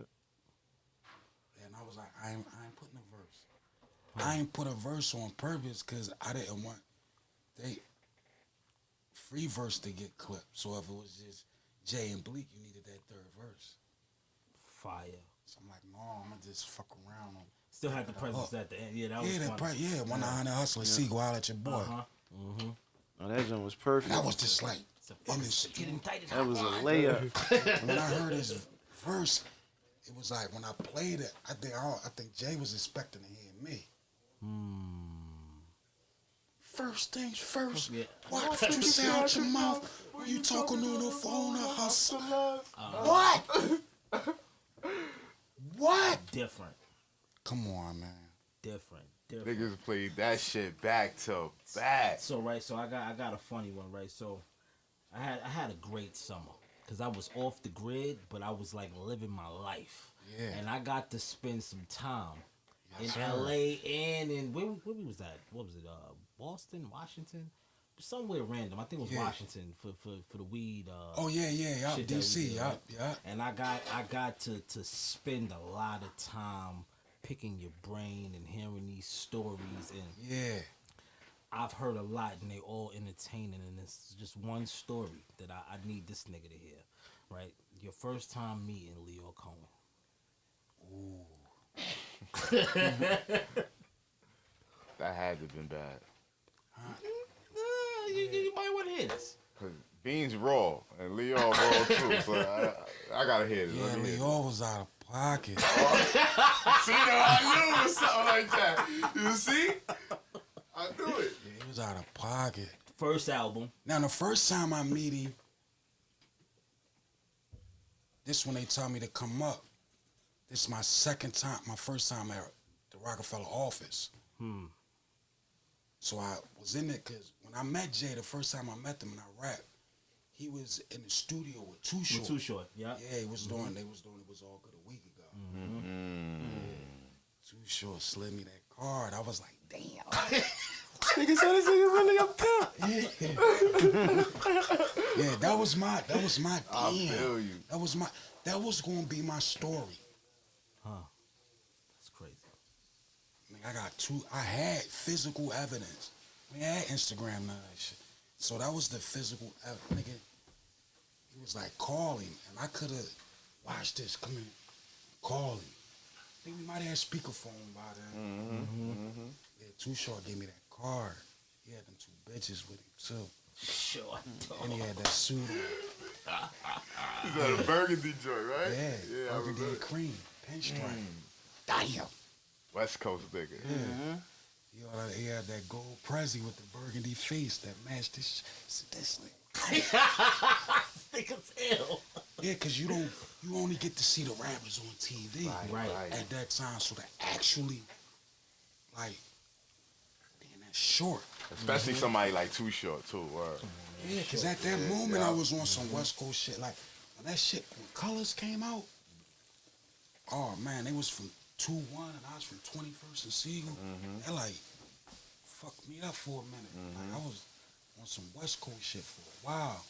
And I was like, I ain't putting a verse. I ain't put a verse on purpose because I didn't want free verse to get clipped. So if it was just Jay and Bleak, you needed that third verse. Fire. So I'm like, no, I'm gonna just fuck around on. Still had the presence at the end. Yeah, that was Yeah, funny. yeah, 100 Hustler, Sigel, holla at your boy. Oh, that joint was perfect. And I was just like, in the Get studio. indicted. That was a layup. When I heard his verse, it was like when I played it, I think Jay was expecting to hear me. First things first, Yeah. watch what you say out your mouth when you talking on the phone or hustle. What? What? Different. Come on, man. Different. Niggas played that shit back to back. So right, so I got a funny one, right? So I had a great summer because I was off the grid, but I was like living my life. Yeah. And I got to spend some time Yes, in sir. LA and in where we was at? What was it? Boston, Washington, somewhere random. I think it was Yeah. Washington for the weed. Oh yeah, yup, shit that we DC, did, yup. And I got to spend a lot of time picking your brain and hearing these stories, and Yeah. I've heard a lot and they all entertaining, and it's just one story that I need this nigga to hear, right? Your first time meeting Leo Cohen. That had to have been bad. You might want to hear this. Cause Beans raw and Leo raw too. So I gotta hear this. Yeah, Let me hear Leo was out of pocket. See, I knew it was something like that. You see? I knew it. Yeah, he was out of pocket. First album. Now, the first time I meet him, this when they tell me to come up. This is my first time at the Roc-A-Fella office. So I was in there because when I met Jay, the first time I met him and I rapped, he was in the studio with Too Short. Too Short, yeah. Yeah, he was doing, they was doing It Was All Good a week ago. Too Short slid me that card. I was like, damn. Nigga said this nigga really up top. Yeah, that was my damn. I feel you. That was gonna be my story. That's crazy. I had physical evidence. We had Instagram and all that shit. So that was the physical evidence. Nigga, he was like, call him. And I could have, watch this, come here, call him. I think we might have had speakerphone by then. Yeah, Too Short gave me that card. He had them two bitches with him too. Sure. And he had that suit on. Is that a burgundy joint, right? Yeah, I burgundy remember. cream, pinstripe. Damn. West Coast nigga. He had that gold Prezi with the burgundy face that matched this thing. Thick as hell. Yeah, cause you only get to see the rappers on TV Right. at that time. So to actually, like, damn, that's short. Especially somebody like Too Short too. Word. Yeah, cause at that moment I was on some West Coast shit. Like when that shit, when Colors came out, oh man, they was from 2-1 and I was from 21st and Sigel. They like fucked me up for a minute. Like I was on some West Coast shit for a while.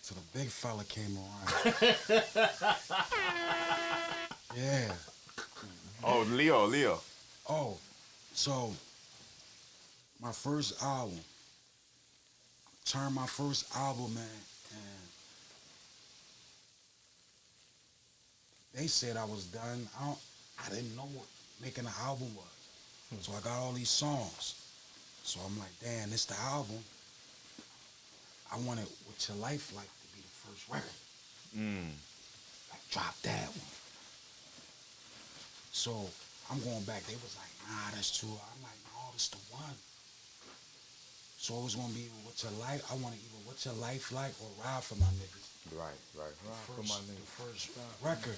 So the big fella came around. Yeah. Oh, Leo. Oh, so my first album, turned my first album, man, and they said I was done. I didn't know what making an album was. So I got all these songs. So I'm like, damn, this the album. I wanted What Your Life Like to be the first record. Like, drop that one. So I'm going back. They was like, nah, that's too. I'm like, no, this the one. So it was gonna be What Your Life. I wanted either What Your Life Like or Ride for My Niggas. Right. The first record.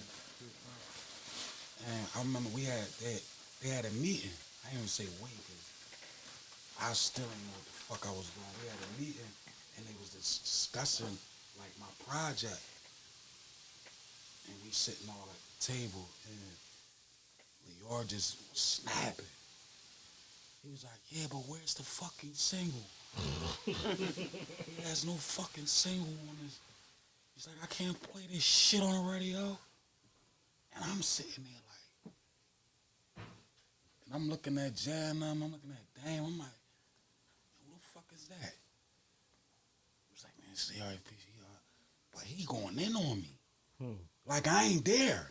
And I remember they had a meeting. I didn't even say we, because I still didn't know what the fuck I was doing. We had a meeting and they was discussing like my project. And we sitting all at the table and Leo just was snapping. He was like, yeah, but where's the fucking single? He has no fucking single on this. He's like, I can't play this shit on the radio. And I'm sitting there like, and I'm looking at Jan, I'm looking at Dame, I'm like, who the fuck is that? He was like, man, it's the RFPC. But he going in on me. Like I ain't there.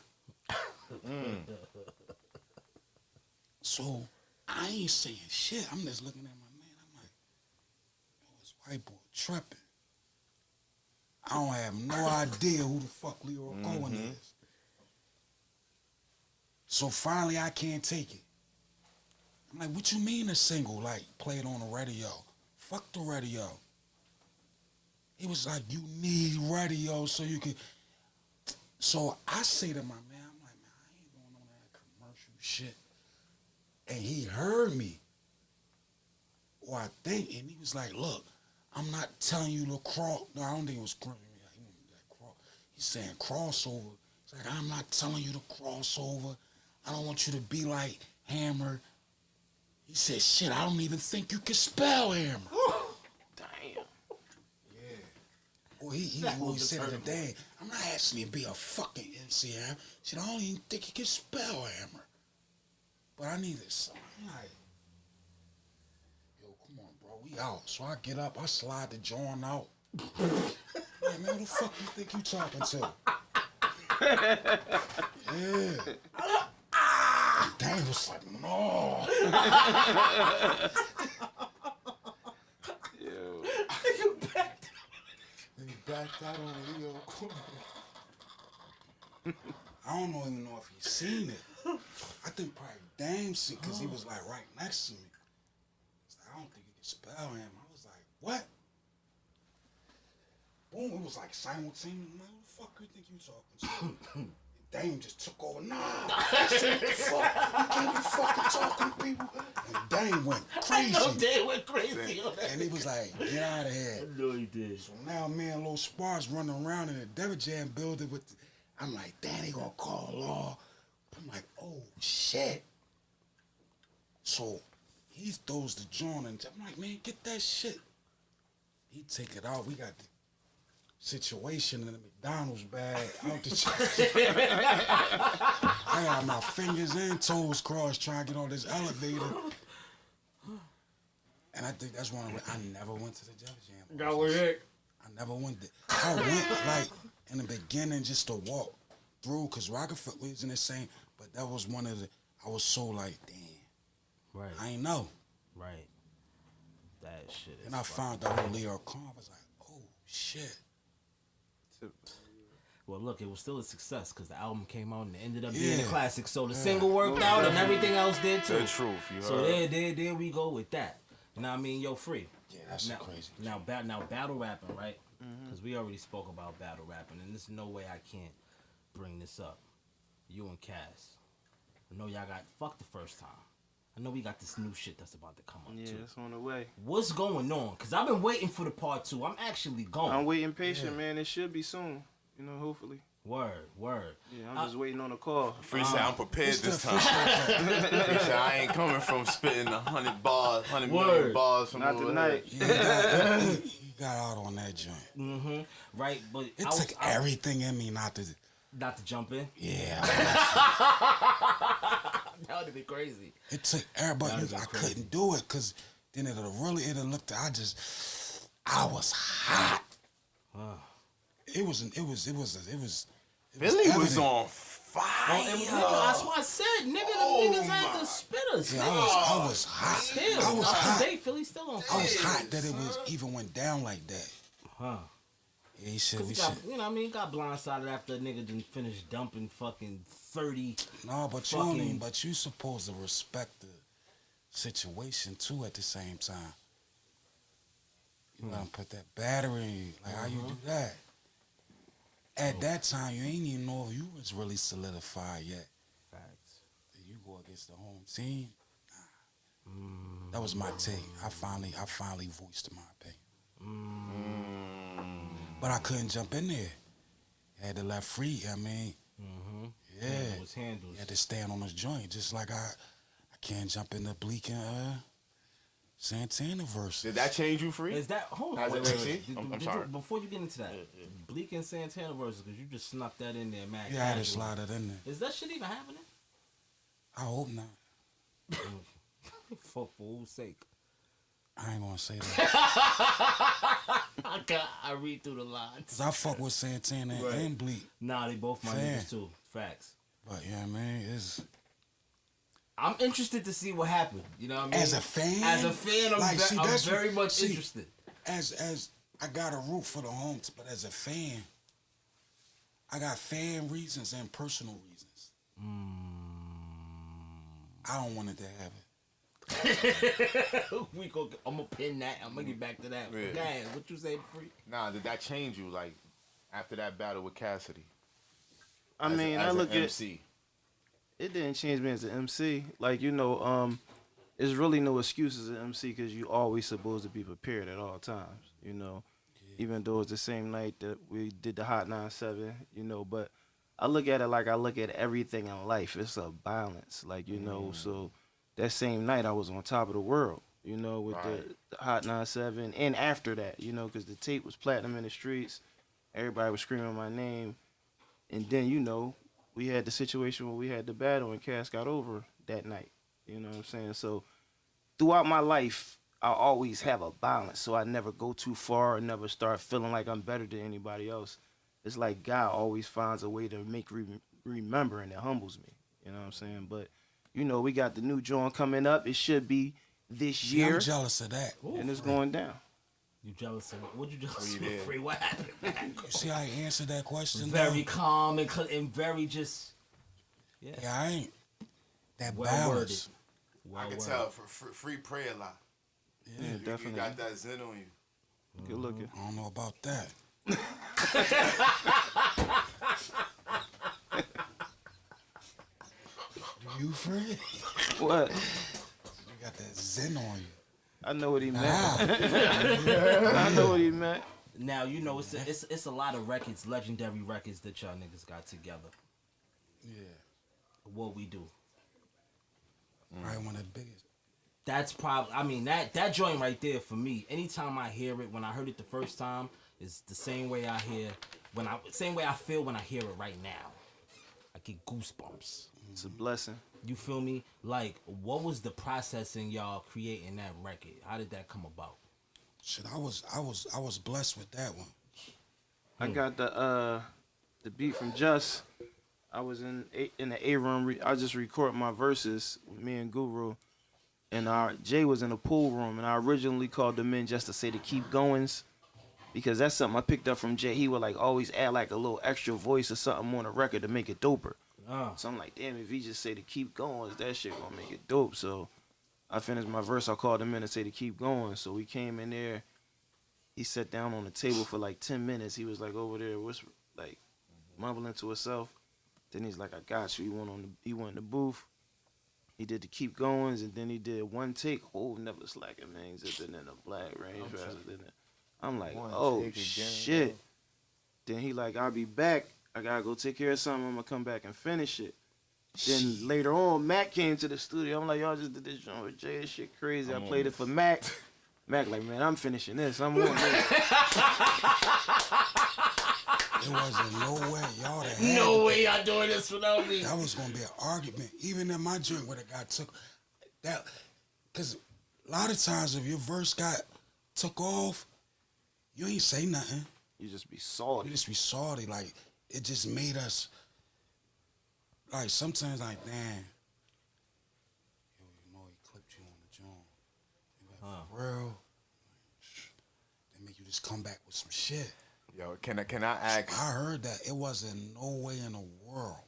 So I ain't saying shit. I'm just looking at my man. I'm like, yo, this white boy tripping. I don't have no idea who the fuck Leo Cohen is. So finally I can't take it. I'm like, what you mean a single? Like, play it on the radio. Fuck the radio. He was like, you need radio so you can. So I say to my man, I'm like, man, I ain't going on that commercial shit. And he heard me. Or I think, and he was like, look, I'm not telling you to cross. No, I don't think it was cross. He's saying crossover. He's like, I'm not telling you to cross over. I don't want you to be like Hammer. He said, shit, I don't even think you can spell Hammer. Damn. Yeah. Well, he said it today. I'm not asking you to be a fucking MC Hammer. He said, I don't even think you can spell Hammer. But I need this. I'm like, yo, come on, bro, we out. So I get up, I slide the joint out. Yeah, man, who the fuck you think you talking to? Yeah. Dang was like, no. Yo. He backed out on Leo Cohen. I don't even know if he seen it. I think probably Dame seen, because he was like right next to me. Like, I don't think you can spell him. I was like, what? Boom, it was like simultaneous. I'm like, who the fuck you think you talking to? Dame just took over. Nah, shit, the fuck? You can't be fucking talking to people. And Dame went crazy. I know Dame went crazy on that. And he was like, get out of here. I know he did. So now me and Lil Sparks running around in the Devil Jam building with I'm like, damn, they gonna call law. I'm like, oh shit. So he throws the joint and I'm like, man, get that shit. He take it out. We got the situation in the McDonald's bag out the I got my fingers and toes crossed trying to get on this elevator. And I think that's one I never went to the Devil Jam. Got with it. I never went there. I went like in the beginning just to walk through because Roc-A-Fella was in the same, but that was one of the, I was so like, damn. Right. I ain't know. Right. That shit is And I found out who Leo Cohen was like, oh shit. Well, look, it was still a success because the album came out and it ended up being a Yeah. classic. So the single worked out and everything else did too. The truth, you So heard. there we go with that. You know what I mean? Yo, Free. Yeah, that's Now, crazy. now battle rapping, right? Because we already spoke about battle rapping, and there's no way I can't bring this up. You and Cass. I know y'all got fucked the first time. I know we got this new shit that's about to come up Yeah, too. it's on the way. What's going on? Because I've been waiting for the part 2. I'm actually going. I'm waiting patient, man. It should be soon. You know, hopefully. Word. Yeah, I'm just waiting on a call. Free said, I'm prepared It's the this time. official- Free said, I ain't coming from spitting 100 bars, 100 Word. million bars from Not over tonight. He got out on that joint. Mm-hmm. Right, but It took everything in me not to, not to jump in. yeah. That would have been crazy. It took everybody. I couldn't do it because then it'll looked. I was hot. It was. Philly was evident. on fire. That's why I said, niggas had the spitters. Yeah, nigga. I was hot. Still, I was hot. Today, Philly's still on I fire. was hot that it was even went down like that. Huh. Yeah, he said we He should. got, you know what I mean? He got blindsided after a nigga didn't finish dumping fucking 30. No, but you fucking- only. But you supposed to respect the situation too. At the same time, you gotta put that battery in. Like how you do that? At that time, you ain't even know if you was really solidified yet. Facts. You go against the home team. Nah. That was my take. I finally voiced my opinion. But I couldn't jump in there. I had to let Free. I mean, yeah, Handle his handles. he had to stand on his joint, just like I can't jump in the Bleak and Santana verse. Did that change you, Free? Is that hold on? As Wait, an wait, MC? wait. I'm sorry. Before you get into that, Bleak and Santana versus, because you just snuck that in there, man. Yeah, I had to slide it in there. Is that shit even happening? I hope not. For whose sake? I ain't gonna say that. I read through the lines. 'Cause I fuck with Santana and Bleak. Nah, they both my Fan. niggas too. Facts. But yeah, man, it's I'm interested to see what happened. You know what I mean? as a fan. I'm, like, see, I'm that's very what- much see, interested. As I got a root for the homes, but as a fan, I got fan reasons and personal reasons. I don't want it to happen. I'm gonna pin that. I'm gonna get back to that. Yeah. Guys, what you say, Free? Nah, did that change you, like, after that battle with Cassidy? I mean, as I look an at MC. it didn't change me as an MC. Like, there's really no excuse as an MC because you always supposed to be prepared at all times, even though it's the same night that we did the Hot 97, but I look at it like I look at everything in life. It's a balance, like, so that same night I was on top of the world, with Right. the Hot 97 and after that, because the tape was platinum in the streets. Everybody was screaming my name. And then, we had the situation where we had the battle and Cass got over that night. You know what I'm saying? So throughout my life, I always have a balance. So I never go too far and never start feeling like I'm better than anybody else. It's like God always finds a way to make remember, and it humbles me. You know what I'm saying? But, we got the new joint coming up. It should be this See, year. I'm jealous of that. And it's going down. You jealous of what? You jealous you of, did. Free? What happened? You see how he answered that question? Very though? calm and very just. Yeah. Yeah, I ain't. That Well balance. Well I can worded. tell, Free pray a lot. Yeah, You definitely. got that zen on you. Good looking. I don't know about that. Do you, Fred? What? You got that zen on you. I know what he meant. Ah, I know what he meant. Now it's a lot of records, legendary records that y'all niggas got together. yeah. What we do. Probably one of the biggest. That's probably. I mean that joint right there for me. Anytime I hear it, when I heard it the first time, is the same way I feel when I hear it right now. I get goosebumps. It's a blessing. You feel me? Like, what was the process in y'all creating that record? How did that come about? Shit, I was blessed with that one. I got the beat from Just. I was in the A room. I just recorded my verses with me and Guru, and Jay was in the pool room. And I originally called them in just to say to keep goings, because that's something I picked up from Jay. He would like always add like a little extra voice or something on the record to make it doper. So I'm like, damn, if he just say to keep going, that shit gonna make it dope. So I finished my verse. I called him in and say to keep going. So we came in there. He sat down on the table for like 10 minutes. He was like over there, like mumbling to himself. Then he's like, I got you. He went in the booth. He did the keep goings, and then he did one take. Oh, never slacking, man. He's zipping in a black range. I'm like, oh shit. Then he like, I'll be back. I gotta go take care of something. I'm gonna come back and finish it. Then later on, Mac came to the studio. I'm like, y'all just did this joint with Jay. This shit crazy. I played it for Mac. Mac like, man, I'm finishing this. I'm on this. There wasn't no way y'all to have No it. way y'all doing this without me. That was gonna be an argument. Even in my joint where the guy took that, because a lot of times if your verse got took off, you ain't say nothing. You just be You salty. just be salty. Like, it just made us, like, sometimes like, damn, yo, you know he clipped you on the joint. You like, for real? They make you just come back with some shit. Yo, can I ask? I heard that. It wasn't no way in the world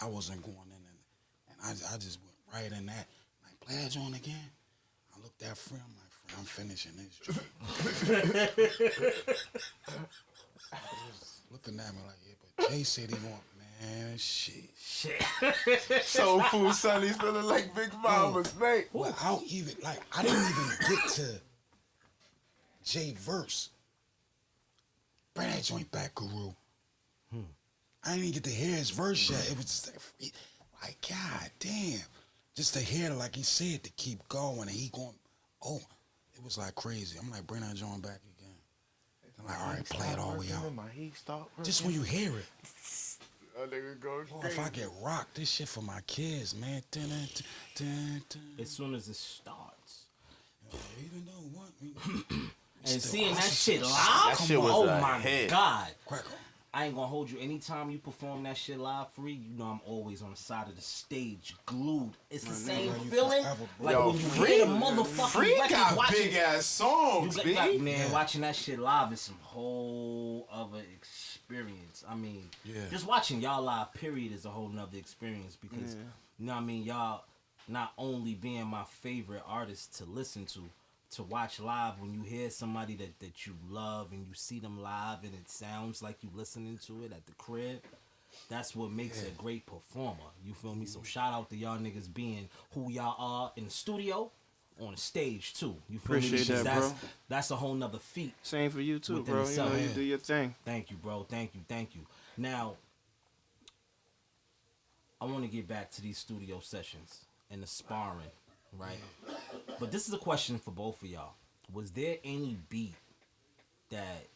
I wasn't going in and I just went right in that. Like, play that joint again. I looked at Fred. I'm like, Fred, I'm finishing this joint. He was looking at me like, yeah, but Jay said he want, man, shit. Soul Food Sonny's feeling like Big Mama's, mate. Well, I didn't even get to Jay verse. Bring that joint back, Guru. I didn't even get to hear his verse yet. It was just like, God damn. Just to hear, like he said, to keep going. And he going, Oh, it was like crazy. I'm like, bring that joint back again. I'm like, all right, play it all the way out. My heat start working. Just when you hear it. That nigga goes Oh, crazy. if I get rocked, this shit for my kids, man. Dun, dun, dun, dun. As soon as it starts. Even though what? And seeing that awesome. shit live, That shit was oh a my hit. God. Crack on. I ain't gonna hold you. Anytime you perform that shit live free, you know I'm always on the side of the stage, glued. It's the same nigga, you feeling. forever, bro. Like Yo, when you Free- hear the motherfucking Free record, got watching, big ass songs, you B. got, man, Yeah. watching that shit live is some whole other experience. I mean, Yeah. just watching y'all live, period, is a whole nother experience because, you know what I mean, y'all not only being my favorite artist to listen to watch live, when you hear somebody that you love and you see them live and it sounds like you listening to it at the crib, that's what makes a great performer. You feel me? So shout out to y'all niggas being who y'all are in the studio, on the stage too. You feel Appreciate me? Because that, bro. That's a whole nother feat. Same for you too, Within bro. You know, itself. you do your thing. Thank you, bro. Thank you. Now, I want to get back to these studio sessions and the sparring, right? But this is a question for both of y'all. Was there any beat that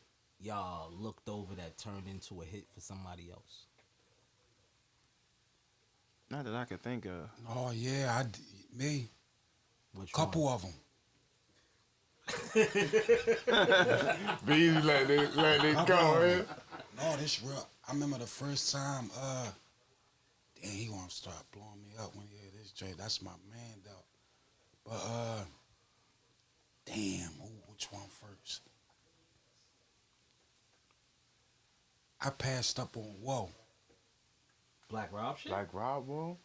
y'all looked over that turned into a hit for somebody else? Not that I can think of. Oh yeah, me. Which Couple one? of them. B, let it go, man. No, this real. I remember the first time. Damn, he gonna start blowing me up when he hear this joint. That's my man though. But damn, which one first? I passed up on Whoa, Black Rob shit? Like Rob, bro.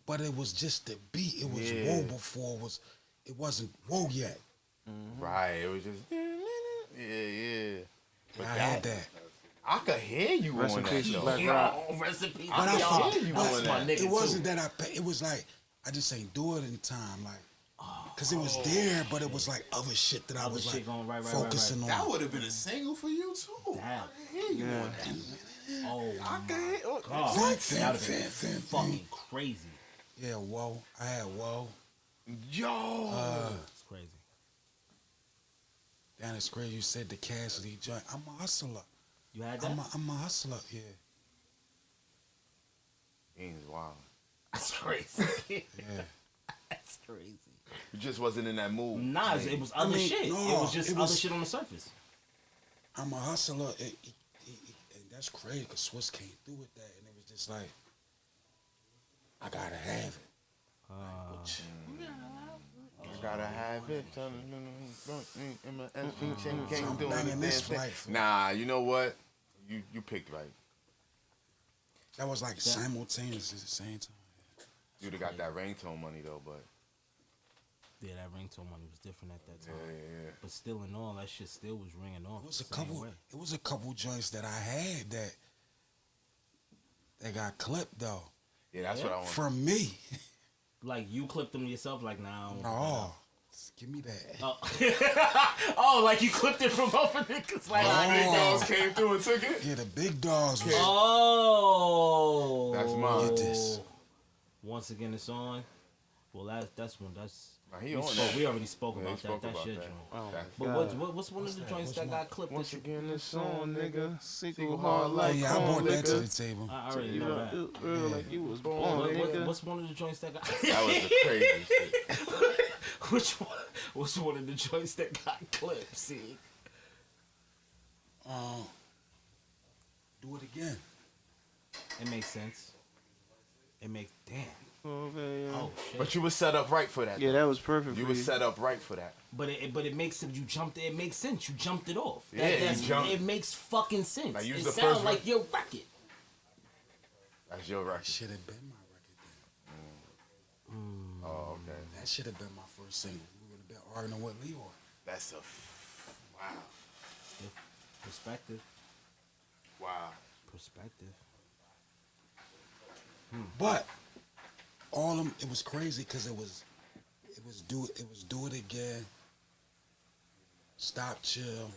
but it was just the beat. It was Yeah. Whoa before it wasn't Whoa yet. Right, it was just yeah. But I had that. I could hear you Rest on in that peace, though. Black Yo, Rob. recipe. But I y'all. felt- you That's doing my that. nigga It wasn't too. that it was like I just ain't do it in time, like. Cause it was there, but it was like other shit that I Other was shit like going right. focusing on. That would have been a single for you too. That. I can hear you on that. Oh I my could hear. God. Fin, That fin, would've fin, been fin. fucking crazy. Yeah, Whoa. I had Whoa. Yo. It's crazy. Damn, it's crazy. You said the Cassidy joint. I'm a hustler. You had that? I'm a hustler. Yeah. He's wild. That's crazy. Yeah. That's crazy. You just wasn't in that mood. Nah, it was other mean, shit. no, it was just it other was- shit on the surface. I'm a hustler. And that's crazy because Swiss came through with that. And it was just like, I gotta have it. I gotta have it. I'm banging this flight. Nah, you know what? You picked right. That was like simultaneous at the same time. You'd have got that ringtone money though, but Yeah, that ringtone money was different at that time. yeah. But still in all, that shit still was ringing off. It was a the same couple. way. It was a couple joints that I had that got clipped though Yeah, that's what I want. from me. Like you clipped them yourself, like nah. I don't want No, just give me that. that. Oh, like you clipped it from both of niggas. Like, Big dogs came through and took it. Yeah, the big dogs was. oh, That's mine. Get this. Once again, it's on. Well, that's one. That's Nah, he on spoke, that. we already spoke Yeah, about he spoke that. That about shit, that. joint. Oh, That's- But God. what's one of the joints that got clipped? Once that again, this on, nigga. Sequel Sequel hard hard Oh like yeah, I corn brought that to liquor. the table. I already You know know, that. it real like you was born, nigga. What's one of the joints that got? That was the crazy shit. Which one? What's one of the joints that got clipped? See, Do it again. it makes sense. It makes damn. Okay, yeah. Oh shit. But you was set up right for that. Yeah, that was perfect. You for was you. set up right for that. But it makes it. You jumped. It makes sense. You jumped it off. Yeah, you jumped. It makes fucking sense. Like, use It the sounds first like one. your record. That's your record. Should have been my record then. Oh, okay. That should have been my first single. We would have been arguing with Leo. That's a wow. Perspective. Wow. Perspective. But all them, it was crazy because it was do it again. Stop, chill.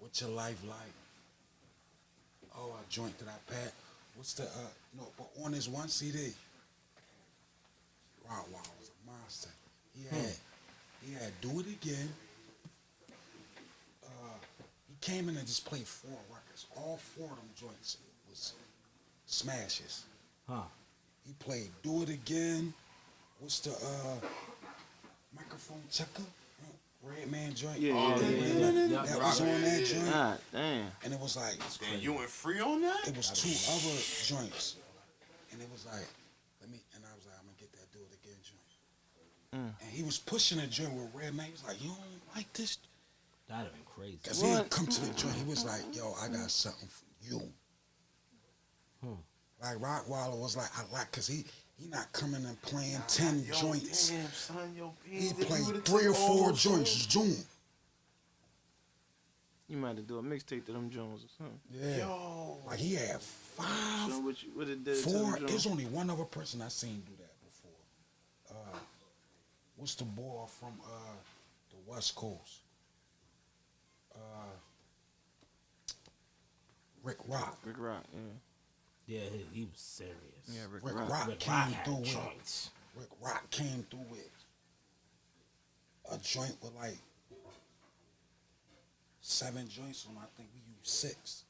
What's your life like? Oh, a joint that I packed. What's the no? But on this one CD, Wow was a monster. He had Do It Again. He came in and just played 4 records. All 4 of them joints was smashes. Huh. He played Do It Again. What's the microphone checker? Red Man joint. Yeah. That was on that joint. God damn. And it was like, Damn, you went free on that? it was 2 other joints. And it was like, and I was like, I'm gonna get that Do It Again joint. And he was pushing a joint with Red Man. He was like, you don't like this? That'd have been crazy. Cause he had come to the joint. He was like, yo, I got something for you. Like Roc-A-Fella was like, I like, cause he not coming and playing 10 joints. Damn, son, yo, He Beans, if you played would've 3 or took 4 all joints. Zoom. You might have to do a mixtape to them Jones or something. Yeah. Yo. Like he had 5, Show what it did to 4. them Jones. There's only one other person I seen do that before. What's the boy from the West Coast? Rick Rock. Rick Rock, yeah. Yeah, he was serious. Yeah, Rick Rock. Rock Rick came Rock had through with. joints. Rick Rock came through with a joint with like 7 joints on. I think we used 6.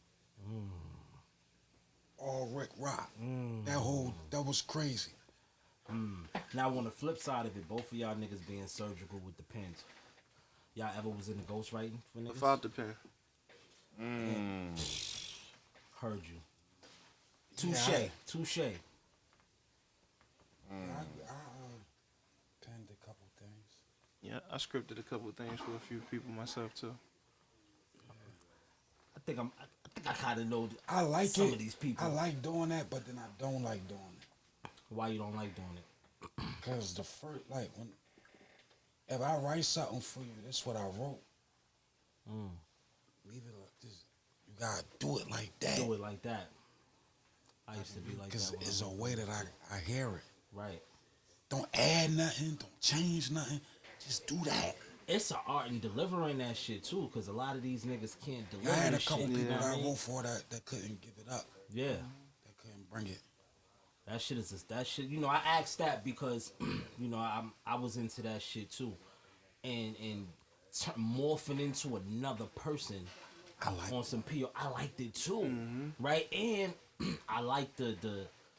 All Rick Rock. That was crazy. Now on the flip side of it, both of y'all niggas being surgical with the pens. Y'all ever was in the ghostwriting for niggas? Without the pen. Heard you. Touche. Yeah. Touche. I penned a couple things. Yeah, I scripted a couple of things for a few people myself too. I think I kind of know I like some it. of these people. I like doing that, but then I don't like doing it. Why you don't like doing it? Cause the first, like, if I write something for you, that's what I wrote. Leave it like this. You gotta do it like that. Do it like that. I used to be like Cause that. when it's I a was way that I hear it. right. Don't add nothing. Don't change nothing. Just do that. It's an art in delivering that shit too, cause a lot of these niggas can't deliver I had a this couple shit. people You know that what I I mean? wrote for that couldn't give it up. Yeah. That couldn't bring it. That shit is just, that shit. You know, I asked that because, you know, I was into that shit too, and morphing into another person I like on some PO. I liked it too, right? And I like the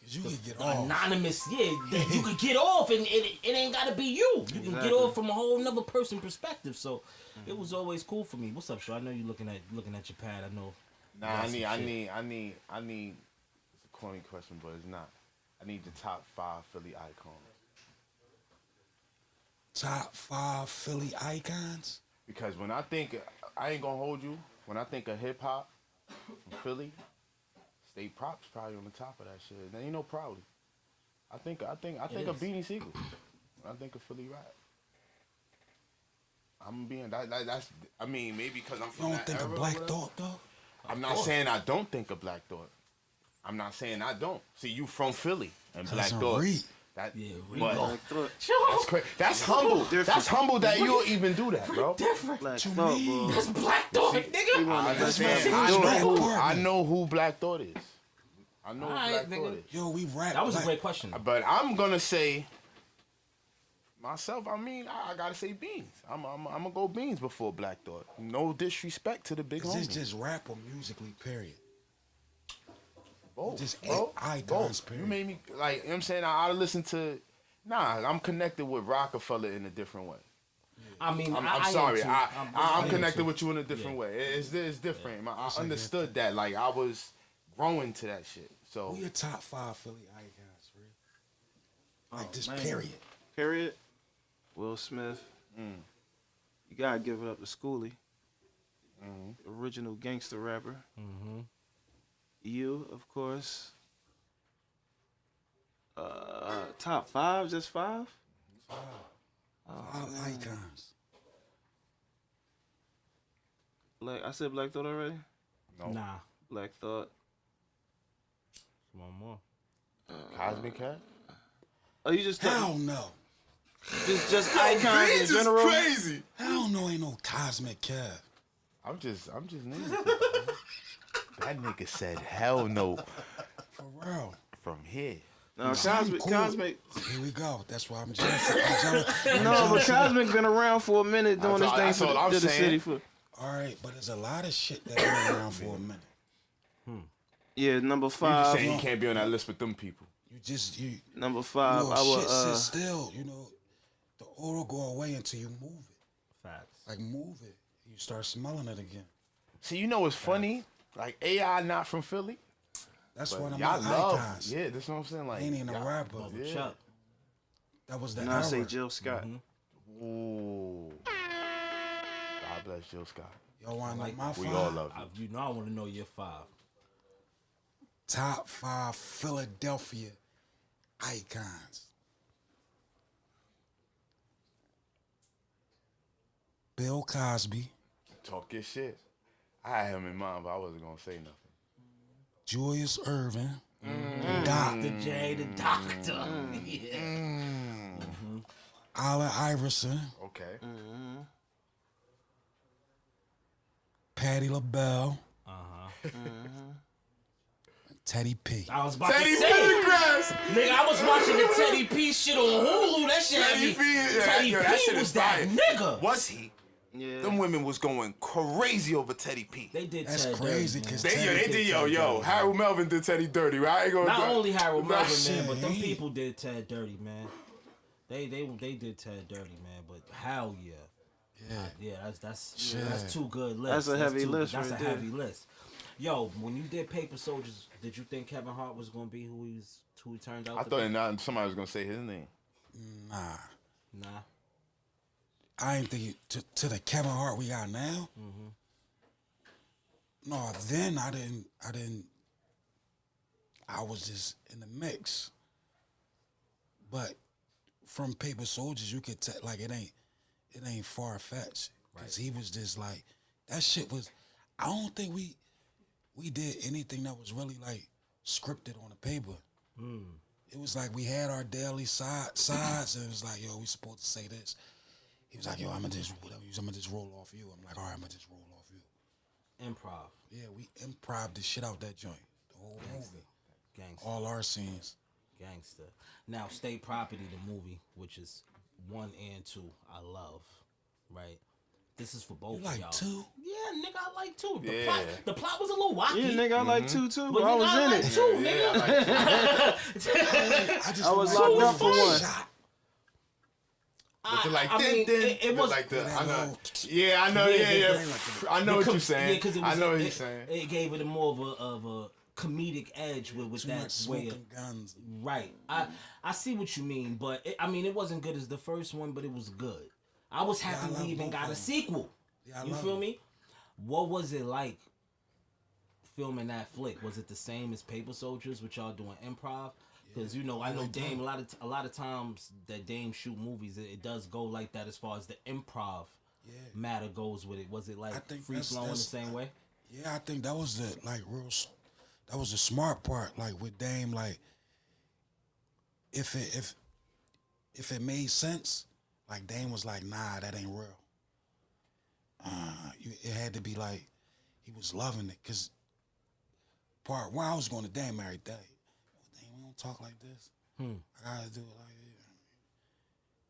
you can get the off. anonymous. Yeah, that you could get off, and it ain't gotta be you. You can get off from a whole nother person perspective. So it was always cool for me. What's up, Shaw? I know you looking at your pad. I know. Nah, you got some shit. I need. It's a corny question, but it's not. I need the top 5 Philly icons. Top 5 Philly icons. Because when I think, I ain't gonna hold you. When I think of hip hop from Philly, State Props probably on the top of that shit. There ain't no probably. I think of Beanie Sigel. When I think of Philly rap, I'm being that's. I mean, maybe because I'm You from don't that think era of or Black whatever. Thought though? I'm not saying I don't think of Black Thought. I'm not saying I don't. See, you from Philly and Black Cousin Thought. Reed. That, Yeah, but Rebo. Black Thought. that's crazy. That's humble. That's humble that you'll even do that, bro. Different. Black To Thought, me, bro. That's Black Thought, He nigga. one I of the best understand. rappers I doing know it. who- I know who Black Thought is. I know who Alright, Black Thought nigga. is. Yo, we rap. That was a Black- great question. But I'm gonna say myself. I mean, I gotta say Beans. I'm gonna go Beans before Black Thought. No disrespect to the big Is homie. this just rap or musically, period? Both, just bro. icons, Both. period. You made me like. You know what I'm saying I listen to. Nah, I'm connected with Roc-A-Fella in a different way. I mean, I'm I sorry. am too. I'm am connected too. with you in a different way. It's different. I understood that. Like I was growing to that shit. So Who your top 5 Philly icons, Reed? Like this, man. period. Period. Will Smith. You gotta give it up to Schoolie. Original gangster rapper. You, of course. Top 5, just 5? 5 icons. I said Black Thought already. no. Nah. Black Thought. One more. Cosmic Cat. Oh, you just Hell no. just icons in general. crazy. Hell no, ain't no Cosmic Kev. I'm just naming people. That nigga said hell no For real. from here. No, Something Cosmic. Here we go. That's why I'm jealous. No, but Cosmic been around for a minute doing this thing That's for all I'm the saying. city for. All right, but there's a lot of shit that's been around for a minute. Yeah, number You just 5. saying he can't be on that list with them people. You Number 5. know, I shit would. sit still. You know, the odor go away until you move it. Facts. Like move it, you start smelling it again. See, you know what's funny? Like AI not from Philly. That's But one of my y'all love. icons. Yeah, that's what I'm saying. Like, Ain't even a y'all- rapper. Yeah. Chuck. That was the And I say era. Jill Scott. Ooh. God bless Jill Scott. Y'all want to know like my that. We five? all love you. You know I want to know your 5. Top 5 Philadelphia icons. Bill Cosby, Talk your shit. I had him in mind, but I wasn't gonna say nothing. Julius Erving, Mm. Doc, The J, the doctor. Yeah. Allen Iverson, Okay. Patti LaBelle, Uh-huh. Teddy P. I was about Teddy to say, Pendergrass. nigga, I was watching the Teddy P shit on Hulu. That shit had me. Teddy P, yeah, Teddy yo, that P shit was is that fire. nigga. Was he? Yeah. Them women was going crazy over Teddy P. They did That's Ted crazy, dirty, 'cause man. They did, yo. Harold Melvin did Teddy dirty, right? I ain't gonna Not do- only Harold Nah, Melvin, man, but them shit. people did Ted dirty, man. They did Ted dirty, man. But hell yeah. Yeah, that's too good list. That's a heavy too- list That's right a there. heavy list. Yo, when you did Paper Soldiers, did you think Kevin Hart was gonna be who he turned out I to thought be? not somebody was gonna say his name. Nah, Nah. I ain't think to the Kevin Hart we got now. No, then I didn't. I was just in the mix. But from Paper Soldiers, you could tell like it ain't far fetched because he was just like that shit was. I don't think we did anything that was really like scripted on the paper. It was like we had our daily sides, and it was like, yo, we supposed to say this. He was like, yo, I'm gonna just roll off you. I'm like, all right, I'm gonna just roll off you. Improv. Yeah, we improv the shit out that joint, the whole movie, Gangster. all our scenes. Gangster. Now, State Property, the movie, which is 1 and 2, I love. Right? This is for both You like of y'all. 2? Yeah, nigga, I like 2. Yeah. The plot was a little wacky. Yeah, nigga, I like 2 too. But I nigga, was I in like it. 2, nigga. I was like locked up for one one. shot. Looking like I mean, it was like the That I know. little- Yeah, I know. Yeah, Yeah. the- I know what you're saying. Yeah, because I know what he's saying. It gave it a more of a comedic edge with Too that much way of, smoking guns. right. I see what you mean, but it wasn't good as the first one, but it was good. I was happy I love we even both got of a them. sequel. Yeah, I You love feel them. me? What was it like filming that flick? Was it the same as Paper Soldiers, with y'all doing improv? Because I know Dame a lot of times that Dame shoot movies, it does go like that as far as the improv matter goes with it. Was it like I think free flowing the same way? Yeah, I think that was the that was the smart part. Like with Dame, like if it made sense, like Dame was like, nah, that ain't real. It had to be like he was loving it, cause part one I was going to Dame every day. Dame, we don't talk like this. I gotta do it like this.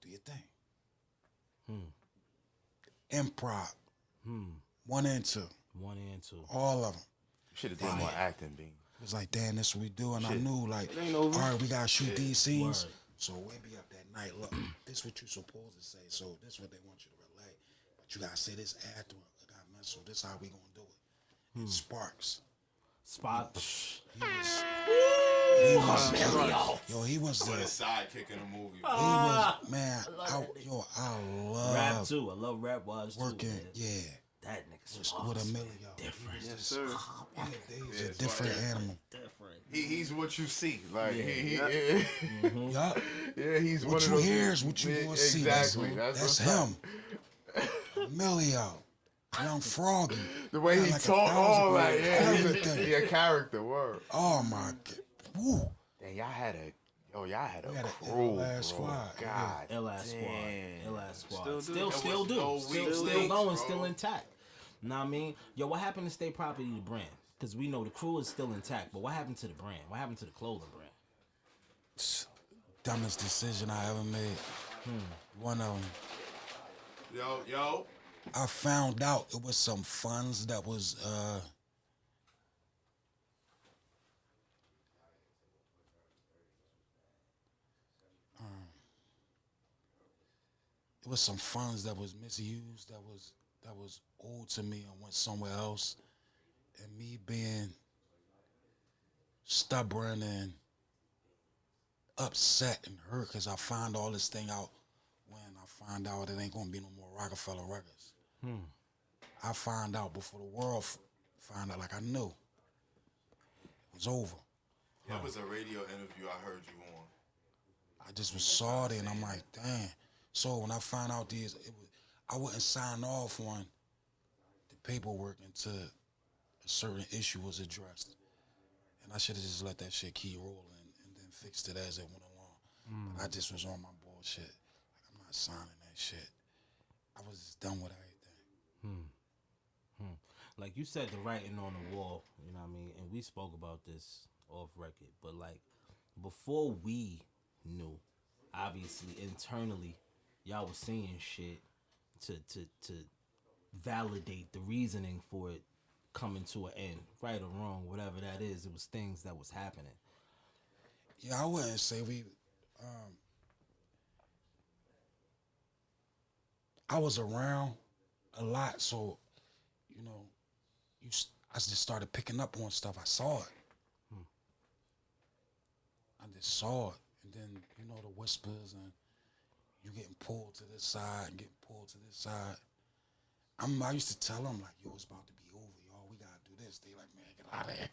Do your thing. Improv. 1 and 2. 1 and 2. All of them. Should have done more acting, Bean. It was like, damn, this what we do. And I knew, like, It ain't over. all right, we got to shoot these scenes. Word. So we'll be up that night. Look, this what you supposed to say. So this what they want you to relay. But you got to say this after. So this how we going to do it. And Sparks. Spot. He was he was For the the, sidekick in the movie. he was, man, I love Rap too. I love rap was working, too. Man. yeah, That nigga's with Emilio. different. Yes, sir. He's a different animal. Different. He's what you see. Like Yup. yeah, he's one What of you those. hear is what you Yeah, going to see. Exactly. That's what's him. Emilio. Young Froggy. The way he Like talk, all 1,000 like, yeah, everything. he a character. Word. Oh my God. Woo. Damn, y'all had a We had crew, a bro. ill-ass squad, God, L.A. squad. damn. L.A. squad. Still do. Still There was do. no Still weak links, going, bro. still intact. Know what I mean? Yo, what happened to State Property, the brand? Because we know the crew is still intact, but what happened to the brand? What happened to the clothing brand? Dumbest decision I ever made. One of them. Yo. I found out it was some funds that was it was some funds that was misused, that was owed to me and went somewhere else. And me being stubborn and upset and hurt because I found all this thing out when I find out it ain't gonna be no more Roc-A-Fella records. I found out before the world found out, like I knew. It was over. That was a radio interview I heard you on. I just was salty and I'm like, damn. So when I found out I wouldn't sign off on the paperwork until a certain issue was addressed. And I should have just let that shit keep rolling and then fixed it as it went along. But I just was on my bullshit. Like, I'm not signing that shit. I was just done with everything. Like you said, the writing on the wall, you know what I mean? And we spoke about this off record, but like before we knew, obviously internally, y'all was saying shit to validate the reasoning for it coming to an end, right or wrong, whatever that is. It was things that was happening. Yeah, I wouldn't say I was around a lot, so, you know, I just started picking up on stuff. I saw it. I just saw it. And then, you know, the whispers and you getting pulled to this side and getting pulled to this side. I used to tell them, like, yo, it's about to be over, y'all. We got to do this. They like, man, get out of here.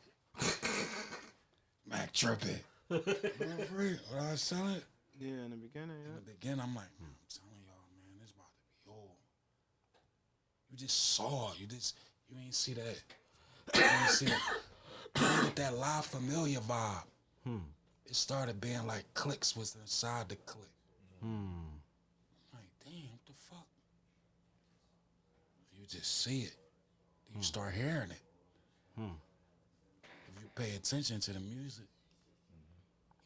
Mac tripping. Man, free. What I was telling it? Yeah, in the beginning, In yeah. the beginning, I'm like, I'm telling y'all, man, it's about to be over. You just saw it. You ain't see that. You ain't see that. You ain't get that live familiar vibe. It started being like clicks was inside the click. Like, damn, what the fuck? You just see it. You start hearing it. If you pay attention to the music,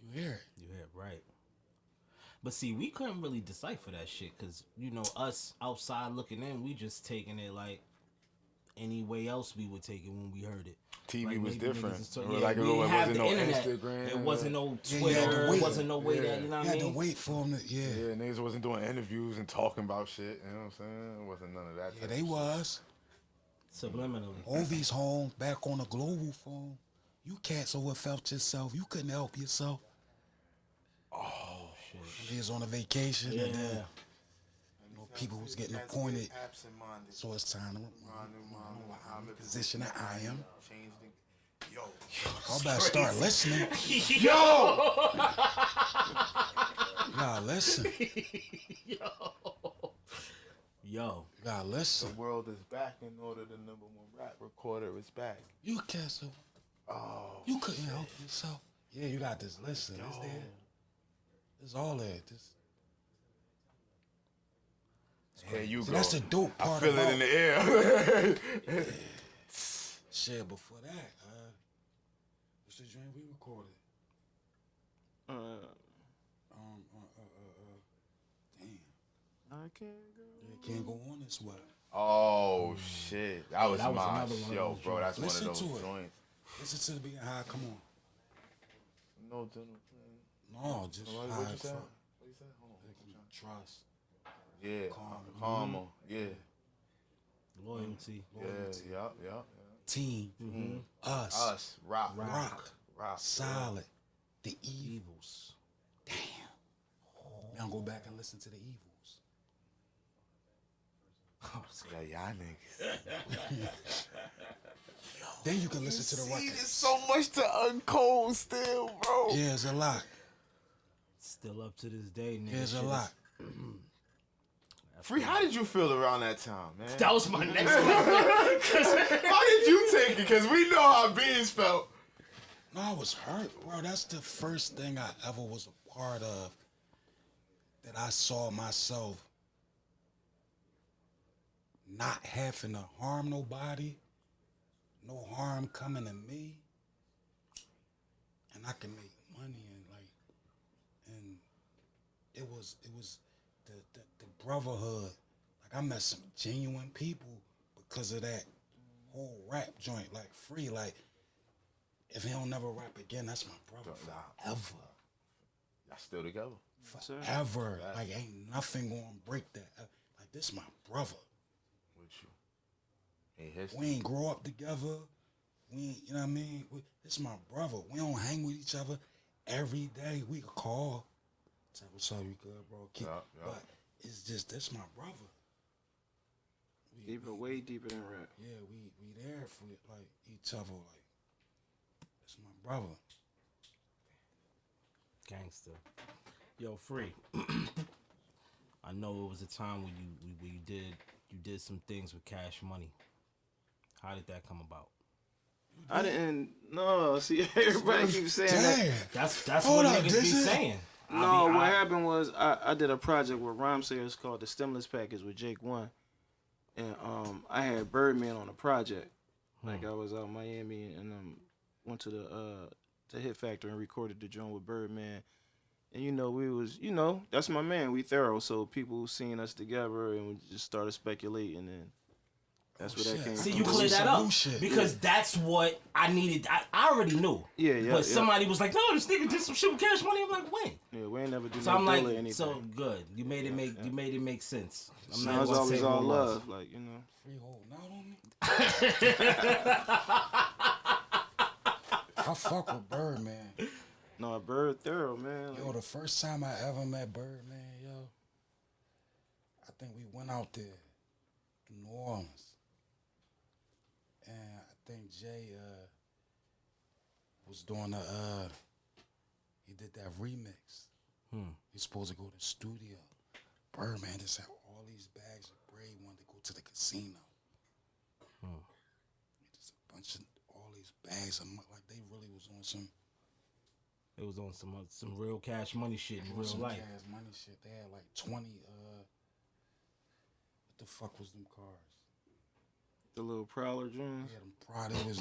you hear it. You hear it, right. But see, we couldn't really decipher that shit because, you know, us outside looking in, we just taking it like any way else we would take it when we heard it. TV like was maybe different. niggas is so- It was yeah, like we it didn't have wasn't the no internet. Instagram. It wasn't no Yeah, you had to Twitter. wait. It wasn't no way that, you know what You I had to mean? wait for them to, Yeah, niggas wasn't doing interviews and talking about shit. You know what I'm saying? It wasn't none of that. Yeah, type they of shit. was. Subliminally. Ovi's home, back on the global phone. You cats overfelt yourself. You couldn't help yourself. Oh, shit. He was on a vacation and then Yeah. people was getting appointed. So it's time to position that I am. Yo. I better start listening. Yo! You gotta listen. Yo. You gotta The listen. world is back in order. The #1 rap recorder is back. You cats over. Oh. You couldn't help yourself. Yeah, you got this. Listen. It's there. It's all there. Here you See, go. that's the dope I part feel about it in the air. shit. Before that, what's the joint we recorded? Damn, I can't go. you can't go on this way. Oh shit, that was that was my another one of yo, those bro. That's Listen one of to those it. joints. Listen to the beginning. How it come on? No, No, just what how you it said? fuck. What you said? Hold on. Trust. Yeah, Karma. karma. Yeah, Loyalty. yeah. Team. Us. Us, rock. Rock. Solid. The evil. Evils. Now go back and listen to the evils. Yeah, y'all niggas. Then you can listen to the See, record. there's so much to uncode still, bro. Yeah, it's a lot. Still up to this day, nigga. There's a Shit is- lot. Free, how did you feel around that time, man? That was my next one. How did you take it? Because we know how Beans felt. No, I was hurt, bro. That's the first thing I ever was a part of that I saw myself not having to harm nobody, no harm coming to me, and I can make money and like it was the brotherhood. Like I met some genuine people because of that whole rap joint. Like Free, like if he don't never rap again, that's my brother forever. Y'all still together? Forever. Like ain't nothing gonna break that. Like this my brother. With you. Ain't history. We ain't grow up together. We ain't, you know what I mean? This my brother. We don't hang with each other every day. We could call. Say, what's up, you good, bro? But it's just, this my brother. Way deeper than rap. Yeah, we there for like each other. Like, it's my brother. Gangster. Yo, Free. I know it was a time when you did some things with Cash Money. How did that come about? I didn't. No, see, everybody keeps saying that. That's Hold what up, niggas be this is- saying. No, what happened was I did a project with Rhyme Sayers called the Stimulus Package with Jake One, and I had Birdman on the project. Like I was out in Miami and went to the Hit Factory and recorded the joint with Birdman. And we was that's my man. We thorough, so people seen us together and we just started speculating, and that's where that came See, from. you cleared that up shit. because that's what I needed. I already knew. Yeah. But somebody was like, "No, this nigga did some shit with Cash Money." I'm like, "When?" Yeah, we ain't never do So no I'm deal like, or anything. so good. You made it make sense. I'm Now not it's gonna always say all what it was. love, like Free holding out on me. I fuck with Birdman. No, Bird thorough, man. Yo, the first time I ever met Birdman, yo, I think we went out there to New Orleans. And I think Jay was doing he did that remix. He's supposed to go to the studio. Birdman just had all these bags of bread, wanted to go to the casino. Just a bunch of all these bags of money, like they really was on some. It was on some real Cash Money shit in real life. Cash Money shit. They had like 20. What the fuck was them cars? The little Prowler Jones. Yeah, them Prada was.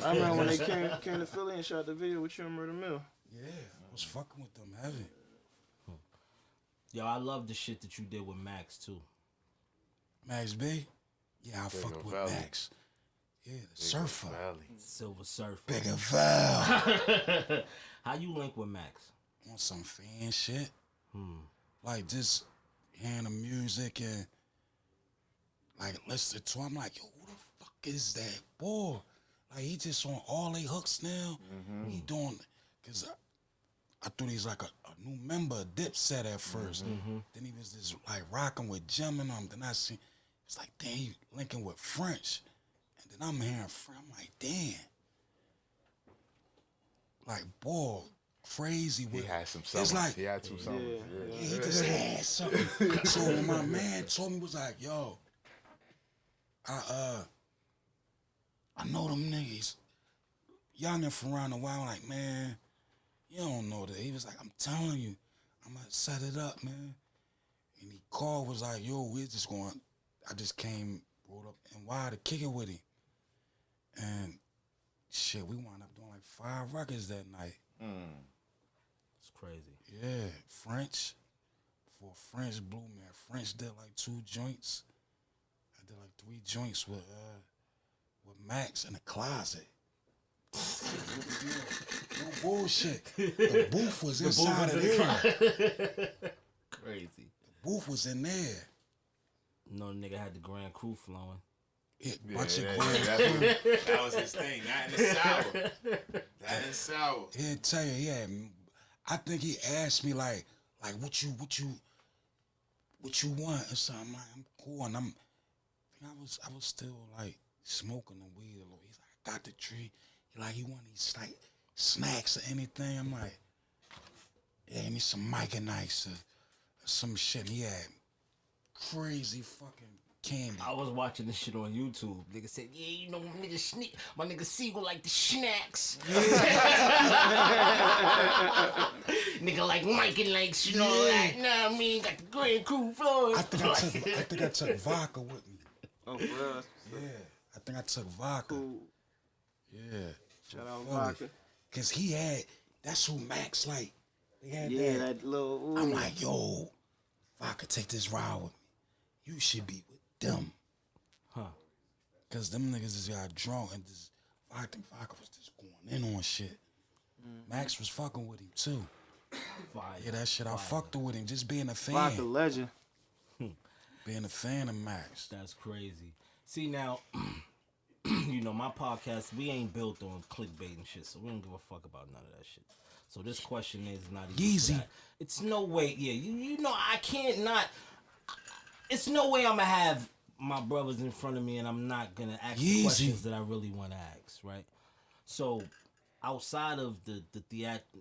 I remember when they came to Philly and shot the video with you and Murder Mill. Yeah, I was fucking with them heavy. Yo, I love the shit that you did with Max too. Max B? Yeah, I fucked with Valley. Max. Yeah, the surfer. Valley. Silver Surfer. Bigger Val. How you link with Max? On some fan shit. Like just hearing the music and like listening to him. I'm like, yo, who the fuck is that boy? Like he just on all they hooks now. He doing, cause I thought he's like a new member of Dipset at first. Then he was just like rocking with Jim and them. Then I see, it's like, damn, he linking with French. And then I'm hearing French. I'm like, damn. Like, boy, crazy with He had some It's summers. like, He had 2 summers. yeah, he just had something. So when my man told me, was like, yo, I know them niggas. Young and from around the wild, I'm like, man, you don't know that. He was like, I'm telling you, I'm gonna set it up, man. And he called, was like, yo, we're just going, I just came, rolled up and why to kick it with him. And shit, we wound up doing like 5 records that night. It's crazy. Yeah, French. For French blew me. French did like 2 joints. I did like 3 joints with Max in the closet. No bullshit. The booth was inside of there. Crazy. The booth was in there. No nigga had the Grand Crew flowing. Bunch of That was his thing. That in the sour. That in sour. He'll tell you, yeah. I think he asked me like what you want? And so I'm like, I'm cool, and I was still like smoking the weed a little. He's like, I got the tree. He want these like snacks or anything. I'm like, yeah, give me some Mike and Ice or some shit. And he had crazy fucking candy. I was watching this shit on YouTube. Nigga said, yeah, you know, my nigga Sigel like the snacks. Nigga like Mike and likes, you know, like, nah, I mean, got the Grand Crew flowing. I think I took vodka with me. Oh, bro. Yeah, I think I took vodka. Cool. Yeah. Shout out Philly. Vodka. Cause that's who Max like. They had Yeah, that. that little. Ooh. I'm like, yo, if I could take this ride with me, you should be with them. Huh. Cause them niggas just got drunk and just Vodka was just going in on shit. Max was fucking with him too. Fire. Yeah, that shit. I Fire. fucked with him just being a fan. Vodka legend. Being a fan of Max. That's crazy. See now, my podcast, we ain't built on clickbait and shit, so we don't give a fuck about none of that shit. So this question is not even Yeezy. that. It's no way. Yeah, you know I can't not. It's no way I'm gonna have my brothers in front of me and I'm not gonna ask the questions that I really want to ask, right? So outside of the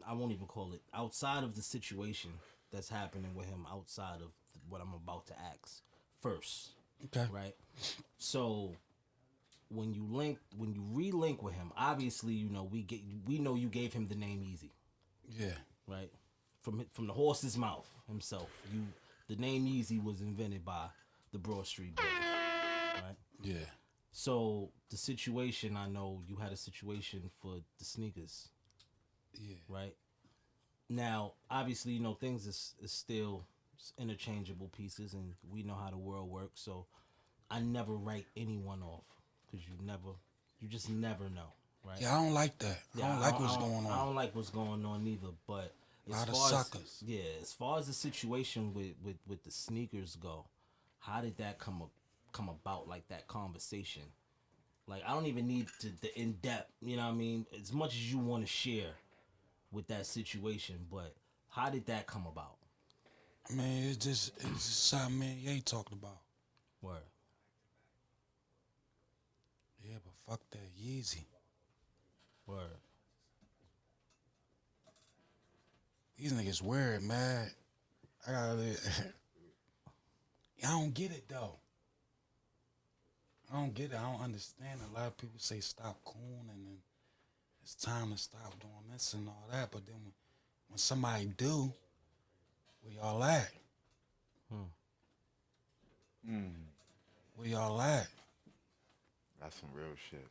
I won't even call it outside of the situation that's happening with him, outside of what I'm about to ask first, Okay. right? So when you relink with him, obviously we know you gave him the name Easy, Yeah. right? From the horse's mouth himself. The name Easy was invented by the Broad Street Brothers, right? Yeah. So the situation, I know you had a situation for the sneakers, Yeah. right? Now, obviously, things is still interchangeable pieces, and we know how the world works. So I never write anyone off because you just never know, right? Yeah, I don't like that. I don't like what's going on. I don't like what's going on either. But A lot of suckers. As far as the situation with the sneakers go, how did that come about? Like that conversation. Like I don't even need the in depth. You know what I mean? As much as you want to share with that situation, but how did that come about? I mean, it's just something me and Ye talked about. Word. Yeah, but fuck that Yeezy. Word. These niggas weird, man. I don't get it though. I don't get it. I don't understand. A lot of people say stop cooning and it's time to stop doing this and all that. But then when somebody do, where y'all at? Where y'all at? That's some real shit.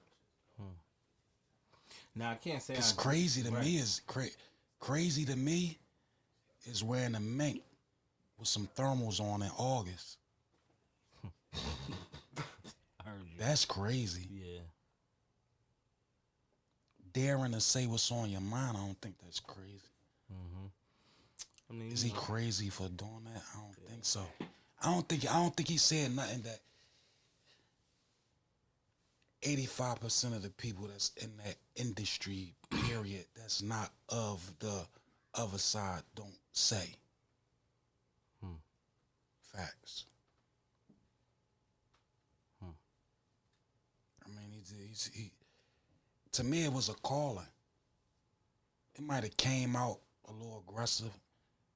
Now I can't say It's crazy to me. Is crazy to me is wearing a mink with some thermals on in August. I heard you. That's crazy. Yeah. Daring to say what's on your mind, I don't think that's crazy. I mean, Is he crazy for doing that? I don't think so. I don't think he said nothing that 85% of the people that's in that industry, period, that's not of the other side don't say. Facts. I mean, he to me, it was a calling. It might have came out a little aggressive,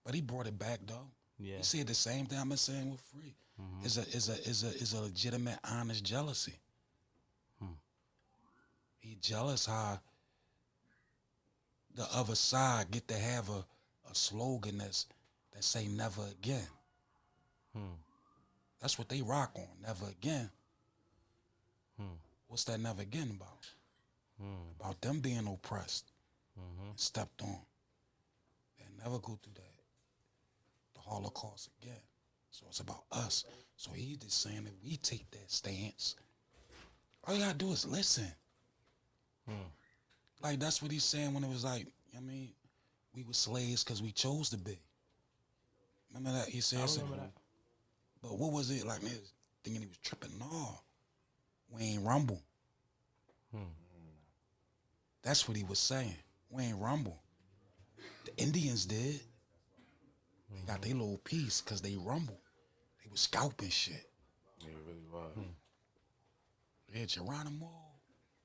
but he brought it back though. Yeah. He said the same thing I've been saying with Free. Is a legitimate, honest jealousy. He jealous how the other side get to have a slogan that say never again. That's what they rock on, never again. What's that never again about? About them being oppressed and stepped on. They'll never go through the Holocaust again. So it's about us. So he's just saying that we take that stance. All you gotta do is listen. Like that's what he's saying when it was like, I mean, we were slaves because we chose to be. Remember that? He said something. But what was it like? Niggas thinking he was tripping. No, we ain't rumble. That's what he was saying. We ain't rumble. The Indians did. They got their little piece because they rumble. They was scalping shit. Yeah, it really was. Yeah, Geronimo.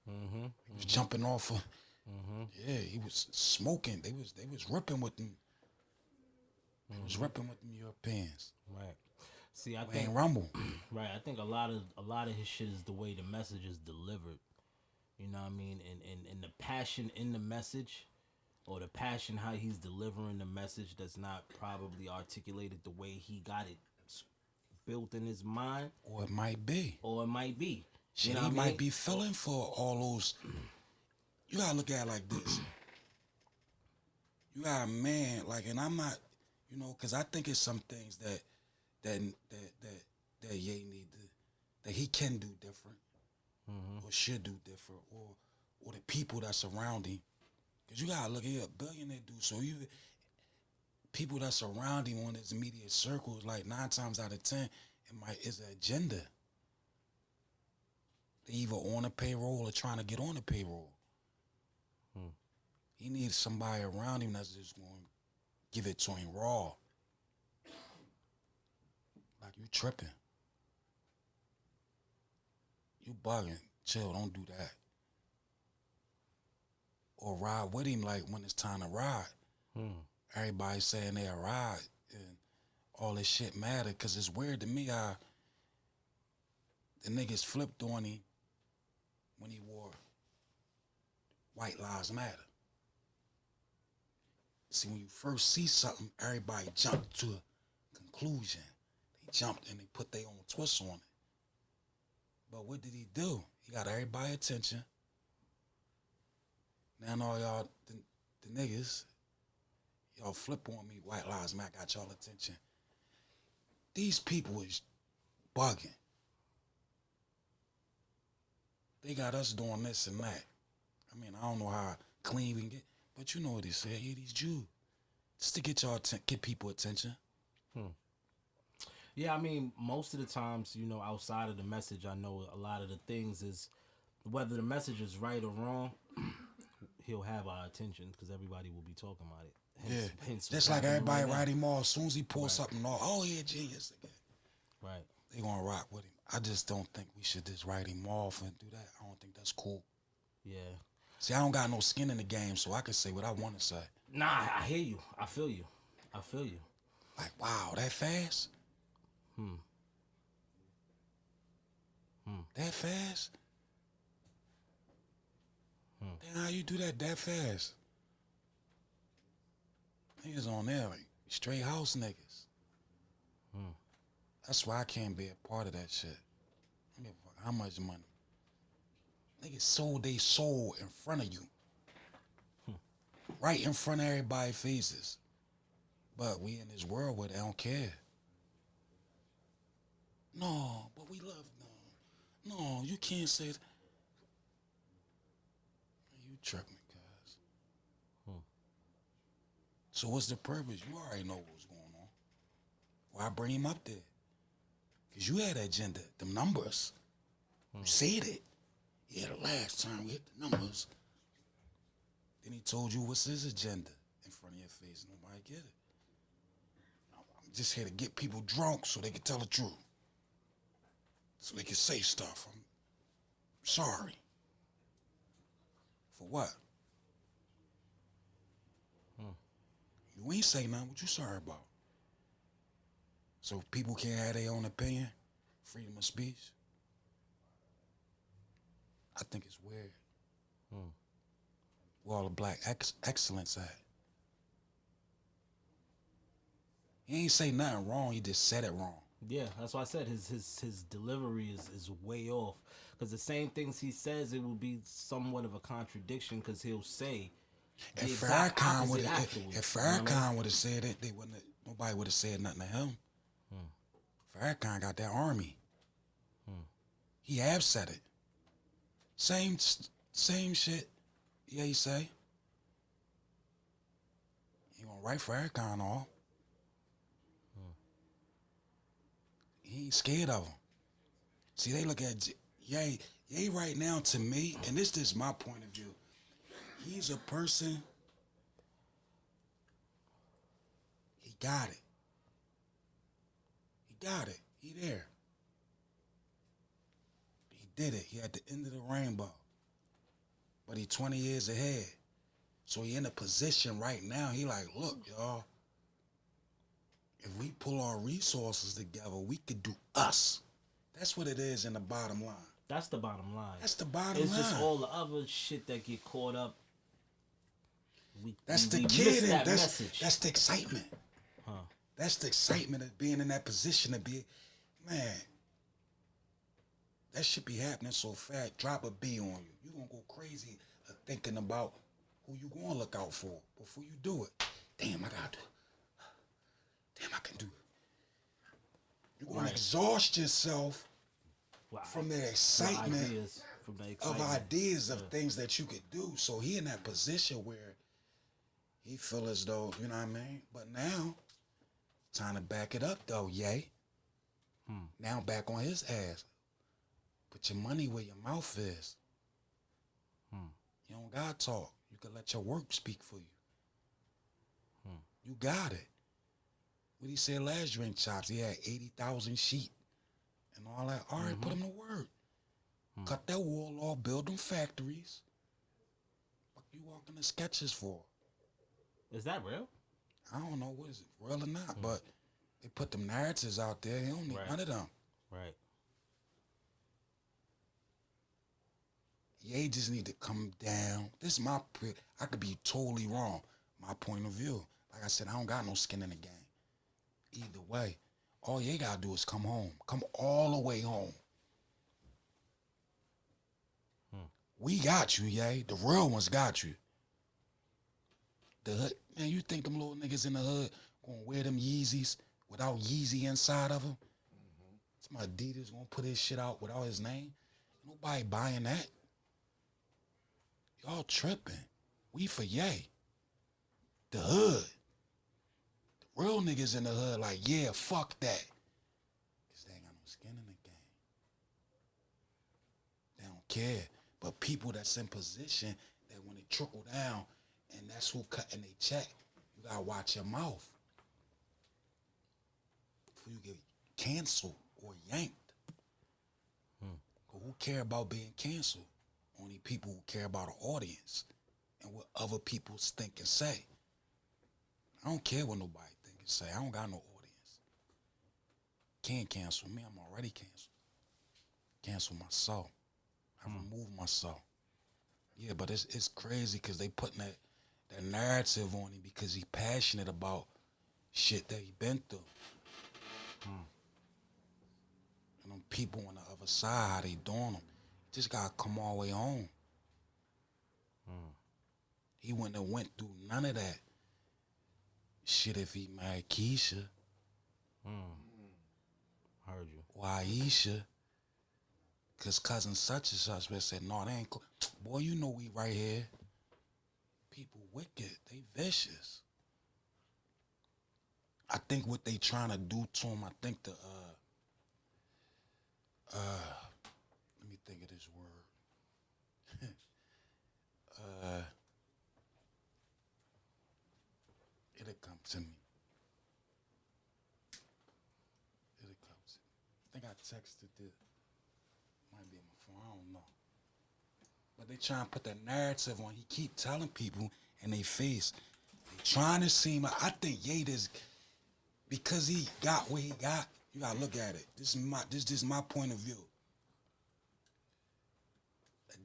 He was jumping off of. Yeah, he was smoking. They was ripping with them. They was ripping with them Europeans. Right. See, I We think ain't rumble. right. I think a lot of his shit is the way the message is delivered. You know what I mean? And the passion in the message, or the passion how he's delivering the message that's not probably articulated the way he got it built in his mind. Or it might be. Shit, Shit, he might be feeling for all those. You gotta look at it like this. you got a man, like, and I'm not, you know, because I think it's some things that Ye need to, that he can do different, or should do different, or the people that surround him. Because you got to look at a billionaire dude, so you, people that surround him on his immediate circles, like 9 times out of 10, is an agenda. They either on a payroll or trying to get on the payroll. He needs somebody around him that's just going to give it to him raw. Like, you tripping. You bugging. Chill, don't do that. Or ride with him, like, when it's time to ride. Everybody saying they'll ride and all this shit matter, because it's weird to me how the niggas flipped on him when he wore White Lives Matter. See, when you first see something, everybody jumped to a conclusion. They jumped and they put their own twist on it. But what did he do? He got everybody's attention. Now all y'all, the niggas, y'all flip on me, White Lives Matter, got y'all attention. These people is bugging. They got us doing this and that. I mean, I don't know how clean we can get, but you know what they said, yeah, these Jews. Just to get y'all, get people attention. Yeah, I mean, most of the times, you know, outside of the message, I know a lot of the things is, whether the message is right or wrong, he'll have our attention because everybody will be talking about it. Hence, hence Just what's like happening everybody right now. write him off. As soon as he pulls something off, oh yeah, genius again. Right. They gonna rock with him. I just don't think we should just write him off and do that. I don't think that's cool. Yeah. See, I don't got no skin in the game, so I can say what I want to say. Nah, I hear you. I feel you. I feel you. Like, wow, that fast? That fast? Then how you do that fast? Niggas on there, like, straight house niggas. That's why I can't be a part of that shit. I don't give a fuck how much money. Niggas sold they soul in front of you. Right in front of everybody's faces. But we in this world where they don't care. No, but we love them. No, you can't say that. You tripping, cuz. So what's the purpose? You already know what's going on. Why bring him up there? Because you had an agenda, them numbers. You said it. Yeah, the last time we hit the numbers. Then he told you what's his agenda in front of your face. Nobody get it. I'm just here to get people drunk so they can tell the truth. So they can say stuff. I'm sorry. For what? You ain't say nothing. What you sorry about? So people can't have their own opinion? Freedom of speech? I think it's weird. Where all the black excellence at? He ain't say nothing wrong. He just said it wrong. Yeah, that's why I said his delivery is way off. Because the same things he says, it will be somewhat of a contradiction. Because he'll say the If exact Farrakhan opposite would afterwards. if You know what I mean? Farrakhan would have said it, nobody would have said nothing to him. Farrakhan got that army. He have said it. Same shit. Yeah, he say. He gonna write Farrakhan off. He ain't scared of him. See, they look at Ye right now, to me, and this is my point of view. He's a person. He got it. He got it. He there. He did it. He at the end of the rainbow. But he 20 years ahead. So he in a position right now. He like, look, y'all. If we pull our resources together, we could do us. That's what it is in the bottom line. That's the bottom line. That's the bottom line. It's just all the other shit that get caught up. That's the we kid. miss And that that's message. that's the excitement. That's the excitement of being in that position to be, man. That should be happening so fast. Drop a B on you. You gonna go crazy thinking about who you gonna look out for before you do it. Damn, I can do it. You're gonna exhaust yourself from the excitement of ideas of things that you could do. So he in that position where he feel as though, you know what I mean? But now, time to back it up though, yay. Now back on his ass. Put your money where your mouth is. You don't gotta talk. You can let your work speak for you. You got it. What he said last drink chops, he had 80,000 sheep and all that. All right, put him to work. Cut that wall off, build them factories. What you walking the sketches for? Is that real? I don't know, what is it, real or not, but they put them narratives out there. He don't need none of them. Right. Ye just need to come down. This is I could be totally wrong. My point of view. Like I said, I don't got no skin in the game. Either way, all you gotta do is come home. Come all the way home. We got you, Ye. The real ones got you. The hood, man, you think them little niggas in the hood gonna wear them Yeezys without Yeezy inside of them? Some Adidas gonna put his shit out without his name? Nobody buying that. Y'all tripping. We for Ye. The hood. The real niggas in the hood like, yeah, fuck that. Cause they ain't got no skin in the game. They don't care. But people that's in position that when it trickle down and that's who cutting they check, you gotta watch your mouth. Before you get canceled or yanked. But who care about being canceled? Only people who care about the audience and what other people think and say. I don't care what nobody think and say. I don't got no audience. Can't cancel me. I'm already canceled. Cancel myself. I removed myself. Yeah, but it's crazy because they putting that narrative on him because he passionate about shit that he been through. And them people on the other side, how they doing them. Just gotta come all the way home. He wouldn't have went through none of that shit if he married Keisha. Heard you. Or Aisha. Cause cousin such and such said, no, they ain't cool. Boy, you know we right here. People wicked. They vicious. I think what they trying to do to him, I think let me think of this word. It'll come to me. It'll come to me. I think I texted it. Might be on my phone, I don't know. But they trying to put that narrative on. He keep telling people in their face. They trying to seem like, I think Yada's, because he got what he got, you gotta look at it. This is my point of view.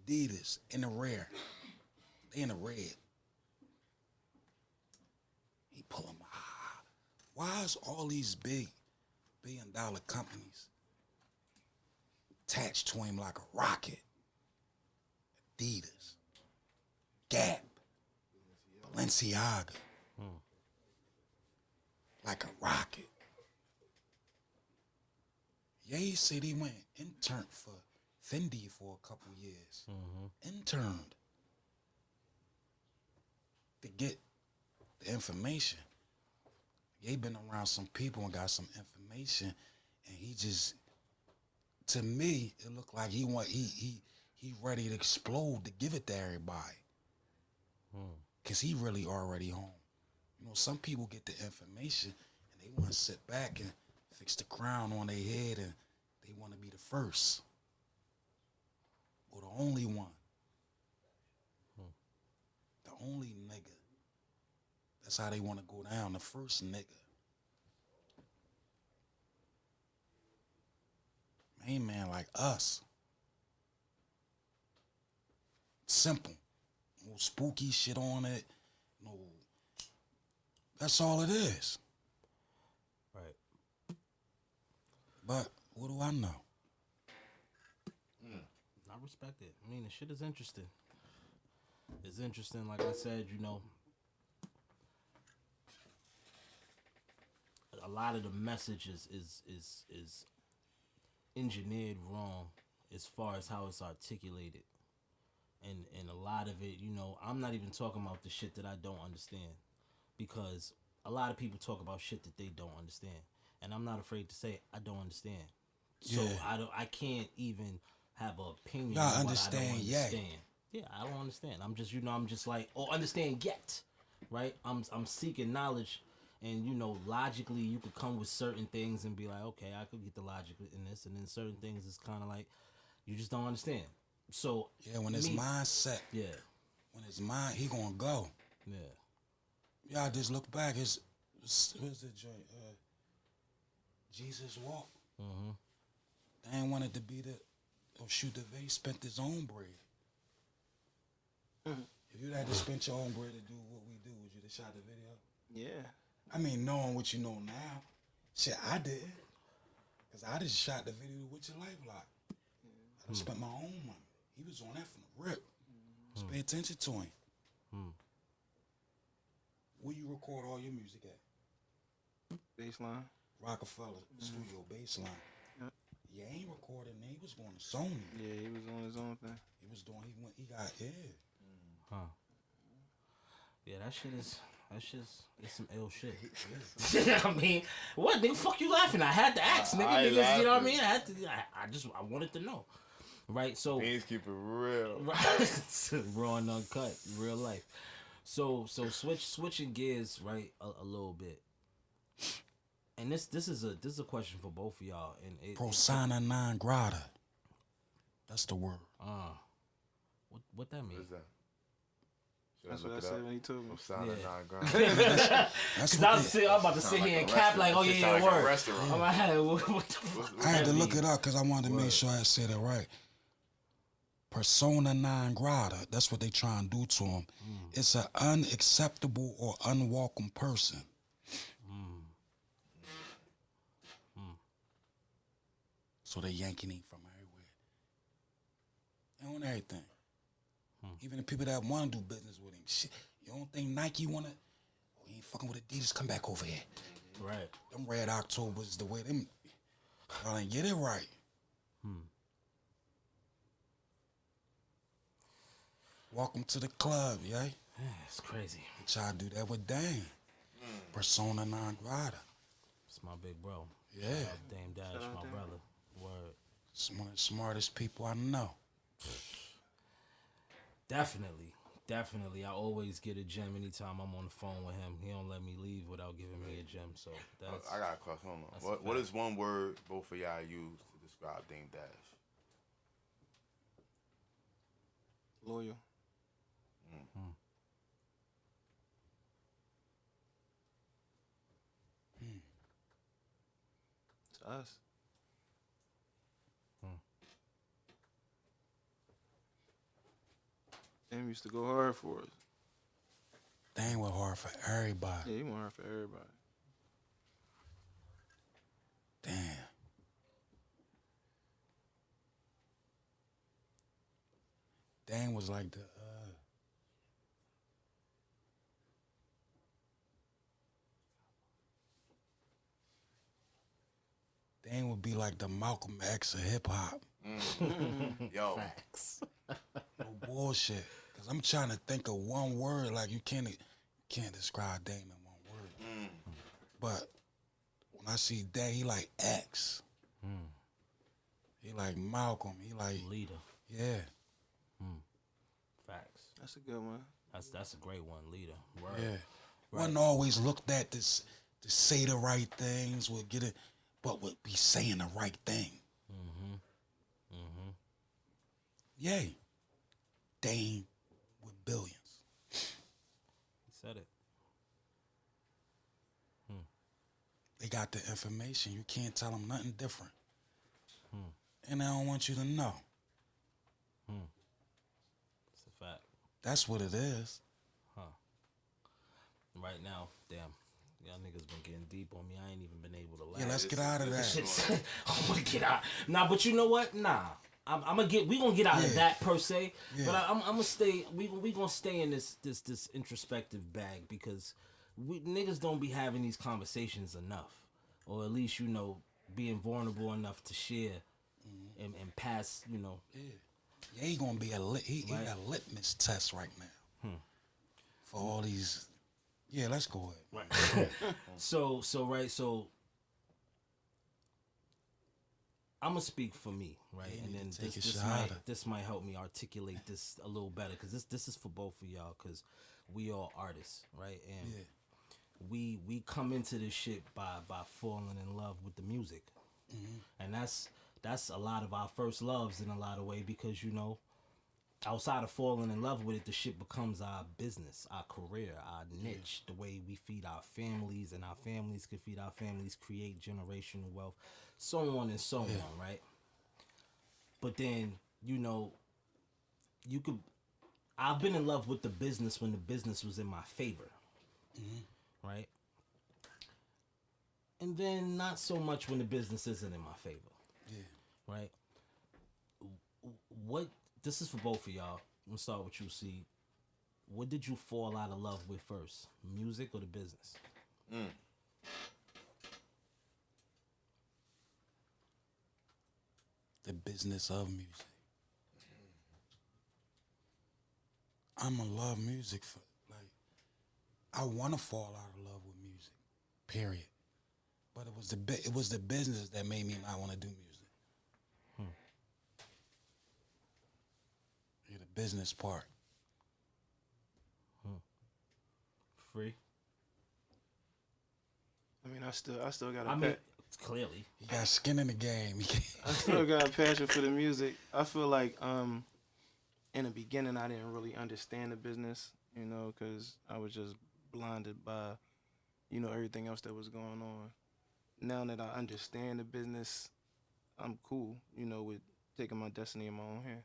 Adidas in the rear. They in the red. He pull them. Why is all these big billion-dollar companies attached to him like a rocket? Adidas, Gap, Balenciaga, like a rocket. Ye said he went intern for Fendi for a couple years. Interned to get the information. Ye been around some people and got some information, and he just, to me, it looked like he ready to explode to give it to everybody. Cause he really already home. You know, some people get the information and they want to sit back and fix the crown on their head and they want to be the first. Or the only one. The only nigga. That's how they want to go down, the first nigga. Main man like us. Simple. No spooky shit on it. No. That's all it is. Right. But what do I know? I respect it. I mean, the shit is interesting. It's interesting. Like I said, you know, a lot of the message is engineered wrong as far as how it's articulated. And a lot of it, you know, I'm not even talking about the shit that I don't understand, because a lot of people talk about shit that they don't understand, and I'm not afraid to say I don't understand. So Yeah. I can't even have an opinion Not on understand what I don't yet. understand. Yeah, I don't understand. I'm just, you know, I'm just like, or understand yet, right? I'm seeking knowledge, and you know, logically you could come with certain things and be like, okay, I could get the logic in this, and then certain things is kind of like you just don't understand. So Yeah, when his mindset, yeah, when his mind, he gonna go. yeah, Yeah, I just look back. What's the joint? Jesus Walk. mm-hmm. They ain't wanted to be the or shoot the video. He spent his own bread. If you had to spend your own bread to do what we do, would you have shot the video? Yeah. I mean, knowing what you know now, shit, I did. Cause I just shot the video with your life lock. I just spent my own money. He was on that from the rip. Just pay attention to him. Where you record all your music at? Baseline. Roc-A-Fella studio baseline. Yep. Yeah, he ain't recording. He was going to Sony. Yeah, he was on his own thing. He was doing. He got Yeah, it's some ill shit. I mean, what, nigga, fuck you laughing? I had to ask, nigga. I ain't Niggas, you know what I laughing. mean? I wanted to know. Right, so Beans keep it real. raw and uncut, real life. So switching gears, right, a little bit. And this is a question for both of y'all. And persona non grata. That's the word. what that What mean? is that? Should That's look what I it said up? when he told me. Persona Yeah. non grata. That's Cause what I'm about to sit like here a and cap like, oh restaurant. yeah, Sound yeah, like a word. restaurant. I'm like, what the fuck? I had to that look mean? it up because I wanted to make sure I said it right. Persona non grata. That's what they trying to do to him. It's an unacceptable or unwelcome person. So they yanking him from everywhere. And on everything. Even the people that want to do business with him. Shit, you don't think Nike want to... Oh, he ain't fucking with Adidas. Come back over here. Right. Them Red Octobers, the way them... Y'all ain't get it right. Welcome to the club, yeah? It's crazy. They try to do that with Dame. Persona non grata. It's my big bro. Yeah. Shout out Dame Dash, Shout out my Dame. brother. Word. It's one of the smartest people I know. Definitely. I always get a gem anytime I'm on the phone with him. He don't let me leave without giving me a gem. So that's I got a question. Hold That's on. a What fact. is one word both of y'all use to describe Dame Dash? Loyal. To us. Dame used to go hard for us. Dame went hard for everybody. Yeah, he went hard for everybody. Damn. Dame was like the Dame would be like the Malcolm X of hip hop. Yo, facts. No bullshit. Cause I'm trying to think of one word. Like you can't describe Dame in one word. But when I see Dame, he like X. He like Malcolm. He like Leader. yeah. Facts. That's a good one. That's a great one. Leader. Word. Yeah. Right. Wasn't always looked at this to say the right things, would get it, but would be saying the right thing. Yay. Dame with billions. He said it. They got the information. You can't tell them nothing different. And they don't want you to know. It's a fact. That's what it is. Right now, damn. Y'all niggas been getting deep on me. I ain't even been able to laugh. Yeah, let's get out of that. I want to get out. Nah, but you know what? Nah. we gonna get out of Yeah. that per se, Yeah. but I'm gonna stay. We gonna stay in this introspective bag because we niggas don't be having these conversations enough, or at least being vulnerable enough to share and pass. Yeah, he gonna be he Right. a litmus test right now for all these. Yeah, let's go ahead. Right. So I'm gonna speak for me, right? Yeah, And you then can take a this shot. this might help me articulate this a little better because this is for both of y'all because we all artists, right? And Yeah. we come into this shit by falling in love with the music, and that's a lot of our first loves in a lot of way because outside of falling in love with it, the shit becomes our business, our career, our niche, the way we feed our families, and our families can feed our families, create generational wealth, so on and so on, right? But then, I've been in love with the business when the business was in my favor, right? And then not so much when the business isn't in my favor, Yeah. right? This is for both of y'all. I'm gonna start with you, C. What did you fall out of love with first, music or the business? The business of music. I'ma love music for I want to fall out of love with music. Period. But it was the business that made me not want to do music. Yeah, the business part. Free. I mean, I still got I mean, clearly. He got skin in the game. I still got a passion for the music. I feel like in the beginning I didn't really understand the business, because I was just blinded by, everything else that was going on. Now that I understand the business, I'm cool, with taking my destiny in my own hands.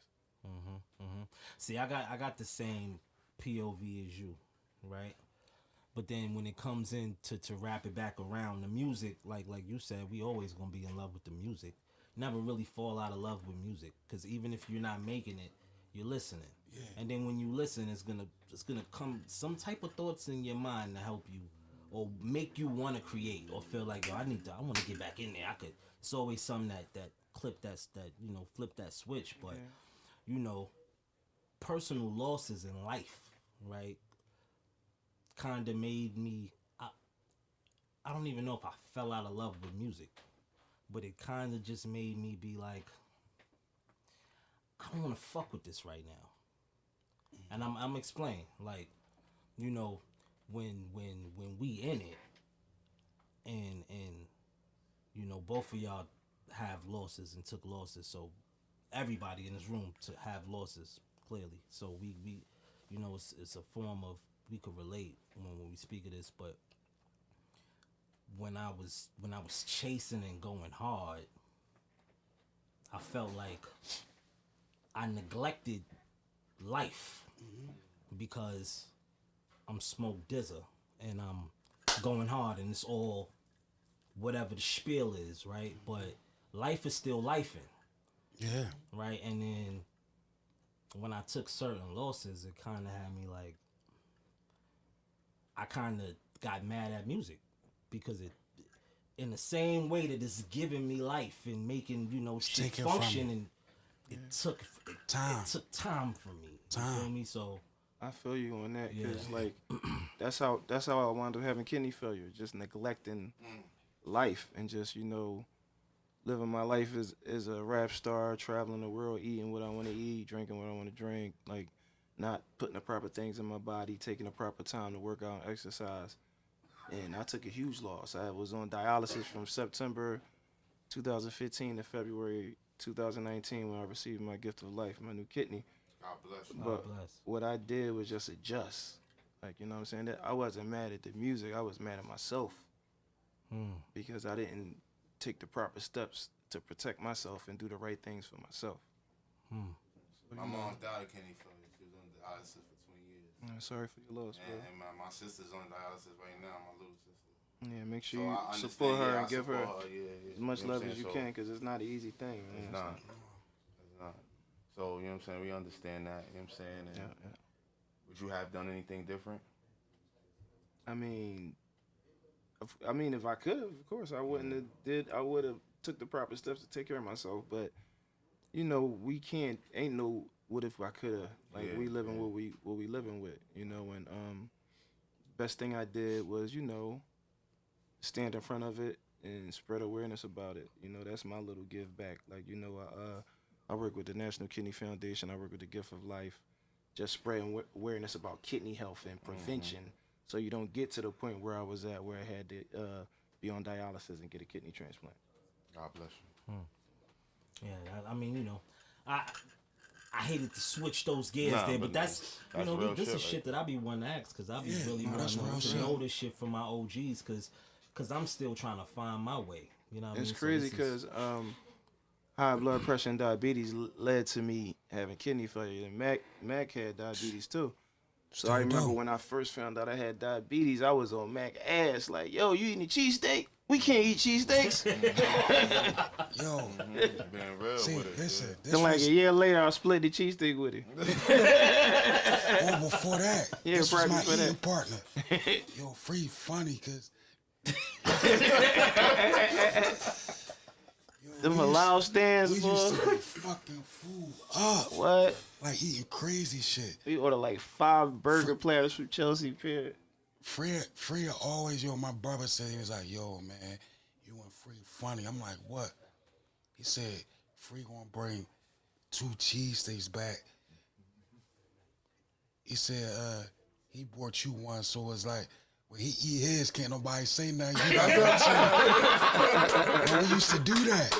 See, I got the same POV as you, right? But then when it comes in to wrap it back around, the music, like you said, we always gonna be in love with the music. Never really fall out of love with music, because even if you're not making it, you're listening. Yeah. And then when you listen, it's gonna come some type of thoughts in your mind to help you or make you want to create or feel like, yo, I want to get back in there. It's always something that flip that switch. But personal losses in life, right, kind of made me. I don't even know if I fell out of love with music, but it kind of just made me be like, I don't want to fuck with this right now. And I'm explaining, like, when we in it, and both of y'all have losses and took losses, so everybody in this room to have losses clearly. So we it's a form of, we could relate when we speak of this. But when I was chasing and going hard, I felt like I neglected life because I'm Smoke Dizza and I'm going hard and it's all whatever the spiel is, right? But life is still lifing. Yeah. Right? And then when I took certain losses, it kind of had me like, I kind of got mad at music because it, in the same way that it's giving me life and making, shit taken from function, you. and it took Time. It took time from me. You feel me? So I feel you on that, because Yeah. like that's how I wound up having kidney failure, just neglecting life and just living my life as a rap star, traveling the world, eating what I want to eat, drinking what I want to drink, like not putting the proper things in my body, taking the proper time to work out and exercise. And I took a huge loss. I was on dialysis from September 2015 to February 2019 when I received my gift of life, my new kidney. God bless you. But bless. what I did was just adjust. Like, you know what I'm saying? That I wasn't mad at the music. I was mad at myself because I didn't take the proper steps to protect myself and do the right things for myself. So, My mom's died of kidney failure. She was on dialysis for 20 years. I'm sorry for your loss, bro. And my sister's on dialysis right now, my little sister. Yeah, make So sure I you understand, support her I and give her support as much You know what love I'm as you saying? can, because it's not an easy thing, man. It's not. It's not. So, you know what I'm saying? We understand that, you know what I'm saying? And would you have done anything different? I mean, if I could have, of course, I wouldn't have did. I would have took the proper steps to take care of myself. But you know, we can't. Ain't no what if I could have. Like Yeah, we living yeah. what we living with. You know, and best thing I did was stand in front of it and spread awareness about it. You know, that's my little give back. Like I work with the National Kidney Foundation. I work with the Gift of Life, just spreading awareness about kidney health and prevention. So you don't get to the point where I was at, where I had to be on dialysis and get a kidney transplant. God bless you. Yeah, I mean, I hated to switch those gears Nah, there, but but that's real this shit, is shit that I be wanting to ask, because I be really that's wanting real to shit. know this shit from my OGs, because I'm still trying to find my way. You know what I mean? It's So crazy this is- because high blood pressure and diabetes led to me having kidney failure, and Mac had diabetes too. So I remember when I first found out I had diabetes, I was on Mac ass like, "Yo, you eating a cheesesteak? We can't eat cheesesteaks." Yo, Being real see, with it. listen, this Then like was, a year later, I split the cheesesteak with him. before that, Yeah, this was probably my for that. eating partner. Yo, Free funny, cause Them halal stands, we used boy. to be fucking food up, What? like eating crazy shit. We ordered like 5 burger platters from Chelsea Pier. Free always, my brother said, he was like, yo, man, you and Free funny. I'm like, what? He said, Free gonna bring 2 cheesesteaks back. He said, he brought you one, so it's like, when he eat his, can't nobody say nothing. You got that too. We used to do that.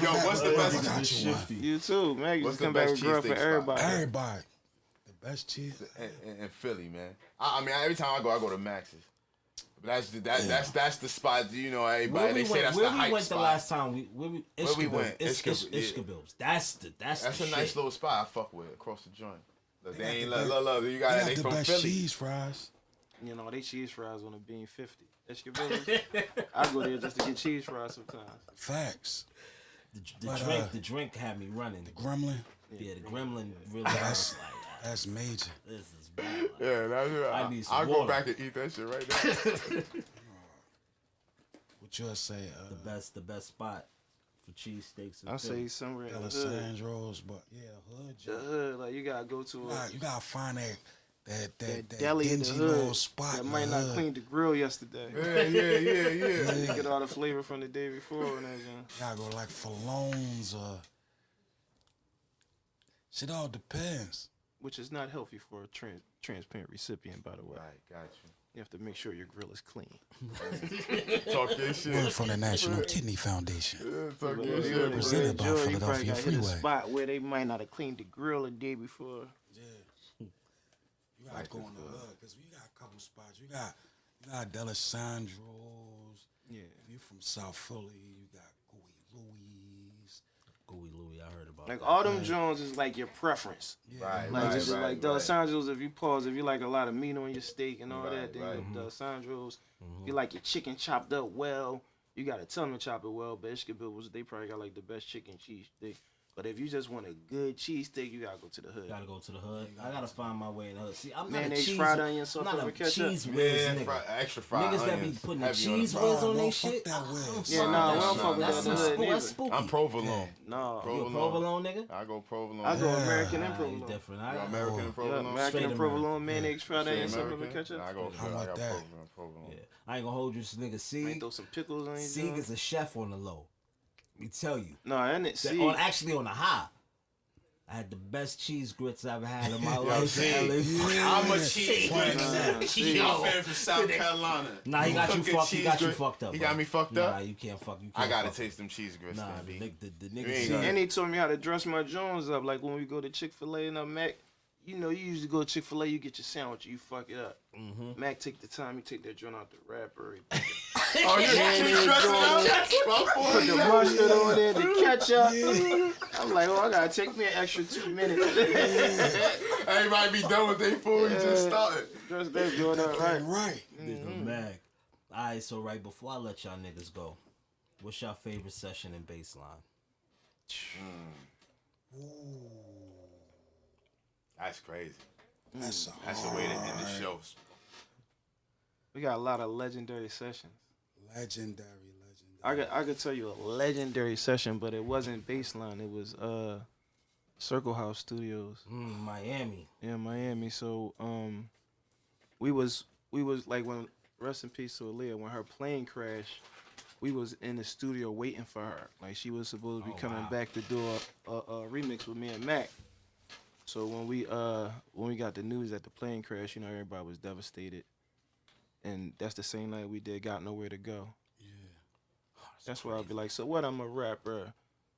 Yo, what's the Brother, best got cheese? you one. You too, man. You What's just the come back best with girl for cheesesteak spot? everybody. Everybody. The best cheese. In Philly, man. I mean, every time I go to Max's. But that's the spot. Everybody Where they we say went, that's where the we hype went spot. the last time? Where we went? Ishkabills. That's the That's the a nice shit. little spot I fuck with across the joint. Look, they ain't the look. You got They they got the from best Philly. cheese fries. You know, they cheese fries on a bean 50. Ishkabillas. I go there just to get cheese fries sometimes. Facts. The drink had me running. Gremlin. Yeah, the gremlin really was like, That's major. this is bad. Yeah, that's it. I need some I'll go water. back and eat that shit right now. What you say? The best spot for cheesesteaks. I say somewhere in the hood. Alessandro's, but yeah, hood. The hood, like you gotta go to a You gotta find that deli in the dingy hood little spot. that in might the not hood. clean the grill yesterday. Yeah. You get all the flavor from the day before and everything. You gotta go like Falone's or shit. All depends. Which is not healthy for a transparent recipient, by the way. Right, got You have to make sure your grill is clean. you. Talk your shit. Word from the National Kidney Foundation. Talk But your if you shit. in a Presented good by joint, you Philadelphia probably gotta hit a Freeway. spot where they might not have cleaned the grill the day before. You gotta go in the hood because we got a couple spots. You got D'Alessandro's. Yeah. If you from South Philly, you got Gooey Louie's. Gooey Louie, I heard about Like that. all them Jones is like your preference. Right, Like right, just right, like D'Alessandro's, if you like a lot of meat on your steak and all Right, that, then right. you have D'Alessandro's. If you like your chicken chopped up well, you gotta tell them to chop it well. But Ishkabills, they probably got like the best chicken cheese steak. But if you just want a good cheese steak, you gotta go to the hood. Gotta go to the hood. I gotta find my way in the hood. See, I'm not a Mayonnaise, cheese. fried onion, salt, I'm not pepper, a ketchup. cheese whiz nigga. Extra fried Niggas that be onions, putting the heavy on cheese the whiz fries. on No, they fuck shit. that whiz. Yeah, nah, we don't fuck with That's that in the some hood that's neither. spooky. I'm provolone. No, You a Provolone. provolone nigga? I go provolone. I go Yeah. American and Ah, you provolone. different. You I got American and Yeah, provolone. American Straight and provolone, mayonnaise, fried Straight onion, salt, pepper, American? ketchup. Nah, I go I'm with got that. provolone. Yeah. I ain't gonna hold you, this nigga. Might Sieg. throw some pickles on your Sieg joint. is a chef on the low. Let me tell you. No, and it That- see. actually on the high. I had the best cheese grits I've ever had in my life. see. in LA. I'm a cheese Nah, whiz. see. I'm fan from South Carolina. Nah, he got you Cooking fucked. He got cheese you grit. fucked up. He bro. got me fucked Nah, up? you can't fuck. You can't I gotta fuck. taste them cheese grits. Nah, then, the You nigga. ain't See, gonna- And he told me how to dress my Jones up. Like when we go to Chick-fil-A and Mac, you know, you usually go to Chick-fil-A, you get your sandwich, you fuck it up. Mac take the time, you take that joint out the wrapper. Oh, you Mayonnaise dressing joint, up? put the mustard on there, the ketchup. I'm like, oh, I gotta take me an extra 2 minutes. Everybody be done with their food. You just started. Dress that joint up right. Right. nigga Mag. Alright, so right before I let y'all niggas go, what's your favorite session in baseline? That's crazy. That's That's the way to end the show. We got a lot of legendary sessions. legendary. I could tell you a legendary session, but it wasn't Baseline. It was Circle House Studios. Miami. Yeah, Miami. So we was like, when rest in peace to Aaliyah, when her plane crashed, we was in the studio waiting for her. Like, she was supposed to be coming back to do a remix with me and Mac. So when we got the news that the plane crashed, you know, everybody was devastated. And that's the same night we did Got Nowhere to Go. That's why I'll be like, so what? I'm a rapper.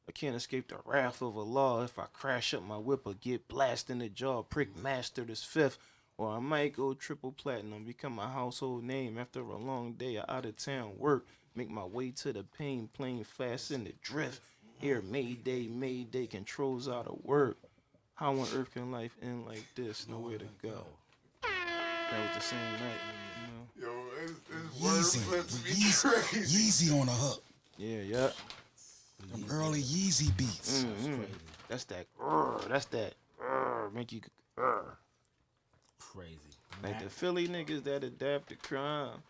I can't escape the wrath of a law. If I crash up my whip or get blasted in the jaw, prick master this fifth. Or I might go triple platinum, become a household name after a long day of out of town work. Make my way to the pain, plane fast in the drift. Here, Mayday, controls out of work. How on earth can life end like this? Nowhere to go. That was the same night, you know? Yo, it's word flips be crazy. Yeezy on the hook. Yeah. Them early Yeezy beats. That's that. Make you. Crazy. Like the Philly niggas that adapt to crime.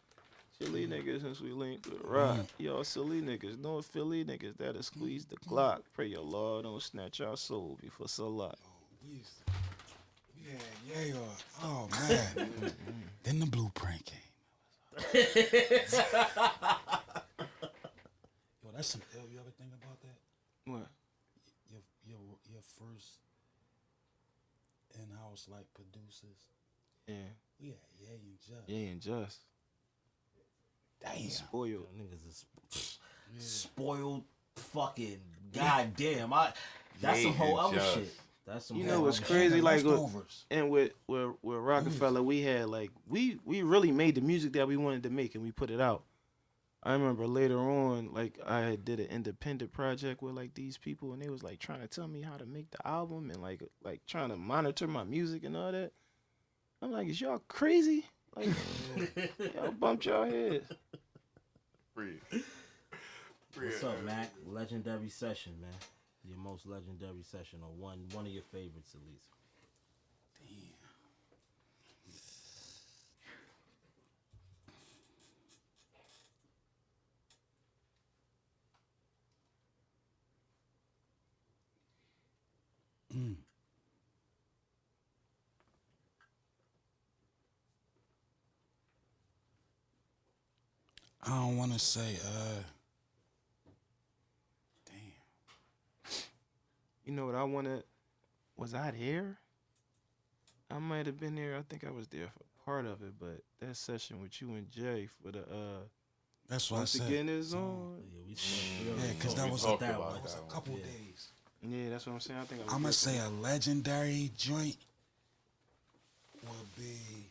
Philly niggas since we linked with Rock. Y'all silly niggas. No Philly niggas that'll squeeze the Glock. Pray your Lord don't snatch our soul before Salah. Yeah. Oh man. Then the blueprint came. Yo, that's some ill. You ever think about that? What? Your first in-house like producers. Yeah. We had Ye and Just. Yeah, and just. Damn. Spoiled. Yo, niggas is spoiled. Fucking goddamn. That's some whole other shit. That's some. You whole know what's other crazy? shit. Like leftovers. and with Roc-A-Fella, we had like we really made the music that we wanted to make and we put it out. I remember later on, like I did an independent project with like these people, and they was like trying to tell me how to make the album and like trying to monitor my music and all that. I'm like, is y'all crazy? Like, y'all bumped y'all heads. Free. What's up, Mac? Legendary session, man. Your most legendary session, or one of your favorites at least. I don't want to say, damn. You know what I wanted? Was I there? I might have been there. I think I was there for part of it, but that session with you and Jay for the That's what once I said. again is on. Yeah, because that was talked a about that one. couple days. Yeah, that's what I'm saying. I think I was I'm there going to for say a legendary joint would be,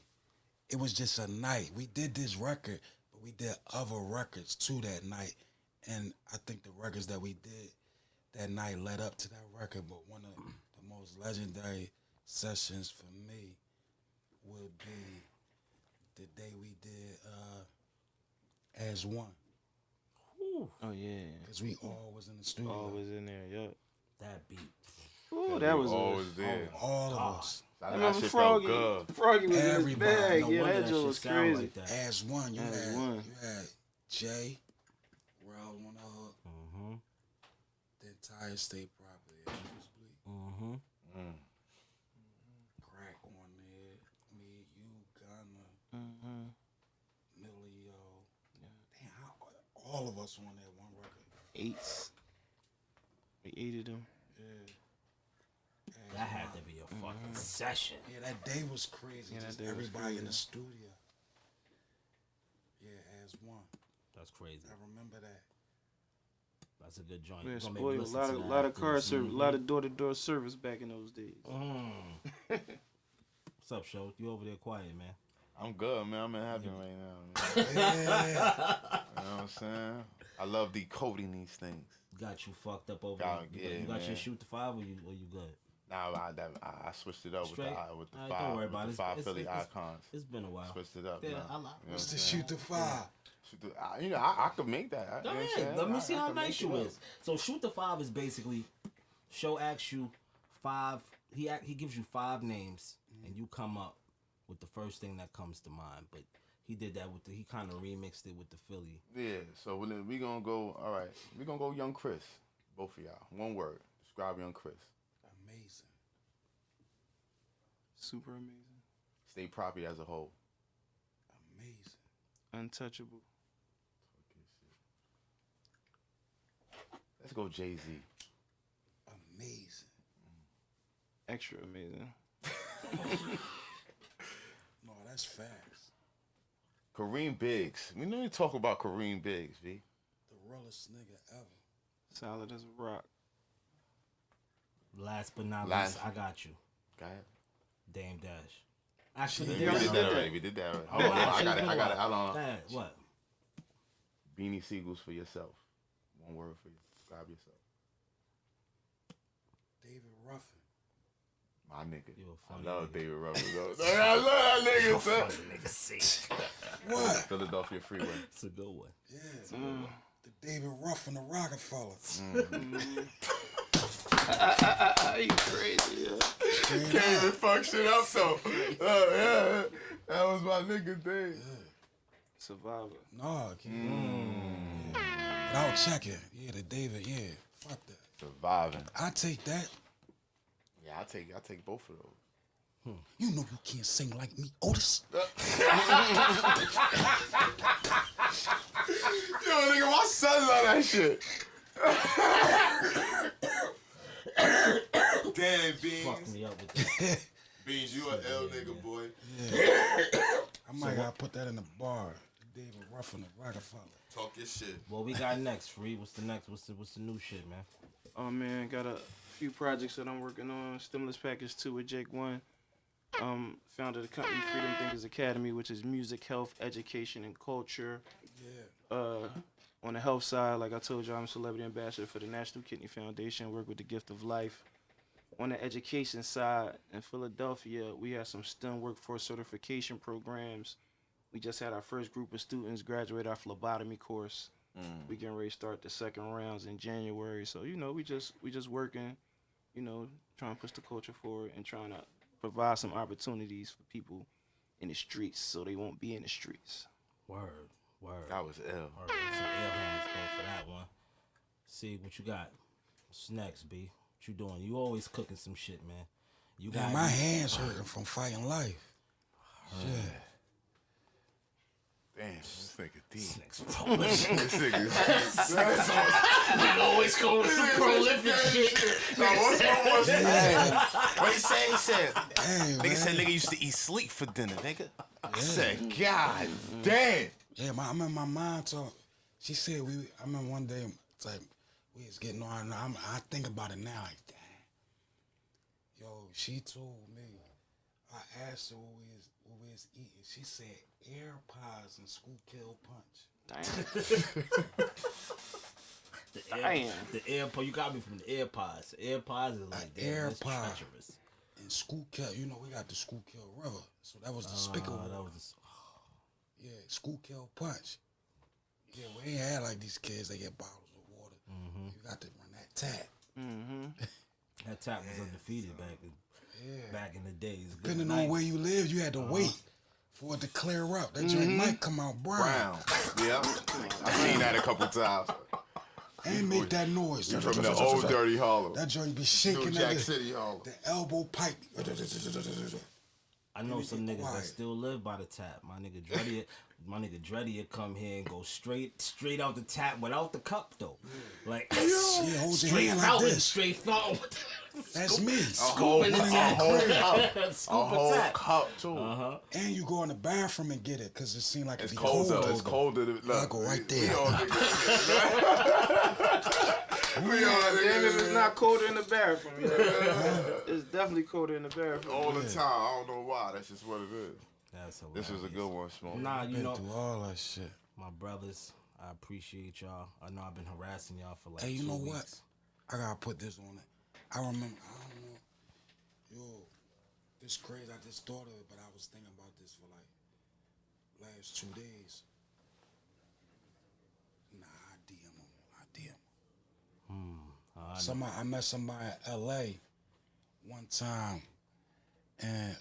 it was just a night. We did this record, but we did other records too that night. And I think the records that we did that night led up to that record, but one of the most legendary sessions for me would be the day we did As One. Oh yeah. Because we all was in the studio. All was in there, yup. That beat. Ooh, that was always there. All of us. I That remember shit Froggy. felt good. Froggy was in his Everybody. bag. No Yeah, wonder that joint shit was sound crazy. like that. As One. You As had One. you had Jay, Raul on the hook, Mm-hmm. the entire state property. Mm-hmm. Crakk on there. Me, you, Ghana, Mm-hmm. Leo. Damn, all of us on that one record. Eights. We aided them. Yeah. That had to be a fucking session. Yeah, that day was crazy. Yeah, that Just day was everybody in crazy. the studio. Yeah, As One. That's crazy. I remember that. That's a good joint. We You had gonna make me spoiled a listen to that lot of after car this. service, a lot of door-to-door service back in those days. What's up, Sho? You over there quiet, man? I'm good, man. I'm in heaven right now, man. Yeah. You know what I'm saying? I love decoding these things. Got you fucked up over God, there. yeah, You got man. your shoot to 5 or you good? Nah, I switched it up Straight? with the Alright, five, don't worry with about the it. five It's- Philly it's- icons. It's been a while. Switched it up, Yeah, man. I like- You know what What's I'm the saying? shoot to 5? I could make that. Go You know what I'm ahead. saying? Let me see I how could nice make you it up. is. So shoot the 5 is basically Sho asks you 5 he gives you 5 names and you come up with the first thing that comes to mind. But he did that he kind of remixed it with the Philly. Yeah, so we gonna go. All right, we gonna go Young Chris. Both of y'all. One word. Describe Young Chris. Amazing. Super amazing. State property as a whole. Amazing. Untouchable. Let's go Jay-Z. Amazing. Extra amazing. No, that's facts. Kareem Biggs. We need to talk about Kareem Biggs, V. The realest nigga ever. Solid as a rock. Last but not Last. least, I got you. Go ahead. Dame Dash. Actually, We Yeah, did we that did already. that. We did that already. Oh, Hold on, I actually, got it. you I know got it. Hold on. Go ahead. What? Beanie Siegels for yourself. One word for you. Describe yourself. David Ruffin. My nigga. You a I funny love nigga. David Ruffin, though. I love that nigga, son. Nigga, see. What? Philadelphia Freeway. It's a good one. Yeah. The David Ruffin, the Roc-A-Fella. You crazy, yeah. Straight Can't even up. fuck shit up, though. Yeah. That was my nigga thing. Survivor. No, I can't. Yeah. Without checking. Yeah, the David, yeah. Fuck that. Surviving. I take that. Yeah, I take both of those. You know you can't sing like me, Otis. Yo, nigga, my son love that shit. Damn, Beans. Fuck me up with that. Beans, you an L nigga, boy. I might gotta put that in the bar. David Ruffin, the Roc-A-Fella. Talk your shit. What we got next, Free? What's the next? What's the new shit, man? Oh man, got a few projects that I'm working on. Stimulus Package 2 with Jake One. Founded a company, Freedom Thinkers Academy, which is music, health, education, and culture. Yeah. On the health side, like I told you, I'm a celebrity ambassador for the National Kidney Foundation, work with the Gift of Life. On the education side, in Philadelphia, we have some STEM workforce certification programs. We just had our first group of students graduate our phlebotomy course. We getting ready to start the second rounds in January. So, you know, we just working, you know, trying to push the culture forward and trying to provide some opportunities for people in the streets so they won't be in the streets. Word. That was L. Word. Some air horns go for that one. See what you got. What's next, B? What you doing? You always cooking some shit, man. You got Man, my hands hurting from fighting life. Yeah. Damn, this nigga deep. Next prolific. This nigga. You always go with some prolific shit. No, what's What he say? He said, Hey, nigga man. said nigga used to eat sleep for dinner, nigga. I said, God damn. Yeah, I remember my mom talk. She said I remember one day, it's like, we was getting on, I think about it now, like, damn. Yo, she told me, I asked her what we was eating. She said AirPods and Schuylkill Punch. Damn. The AirPod. You got me from the AirPods. The AirPods is like damn, that's AirPod. treacherous. And Schuylkill, you know, we got the Schuylkill River. So that was the spigot. That was Yeah, Schuylkill Punch. Yeah, we ain't had like these kids, they get bottles of water. You got to run that tap. that tap was undefeated back in the days. Good Depending night. on where you live, you had to wait for it to clear up. That joint might come out brown. Yeah. I seen that a couple times. And make that noise. From the old Dirty Hollow. That joint be New shaking Jack at City Hollow. the elbow pipe. I know some niggas that quiet. still live by the tap. My nigga Dreddy come here and go straight out the tap without the cup though. Like Yeah, hold your straight hand like fountain, this. straight fountain. That's me. Scooping the tap. Scoop A a whole tap. cup, too. And you go in the bathroom and get it because it seemed like It's it be cold, though. cold. It's colder. I go right there. We all Damn, if it's not colder in the bathroom, you know? It's definitely colder in the bathroom. all the time. I don't know why. That's just what it is. That's This was a good one, Smoke. Nah, you Been know, through all that shit. my brothers, I appreciate y'all. I know I've been harassing y'all for like Hey, you 2 know weeks. what? I gotta put this on it. I remember, I don't know. Yo, this crazy. I just thought of it, but I was thinking about this for like last 2 days. Nah, I DM him. I know. Somebody, I met somebody in LA one time, and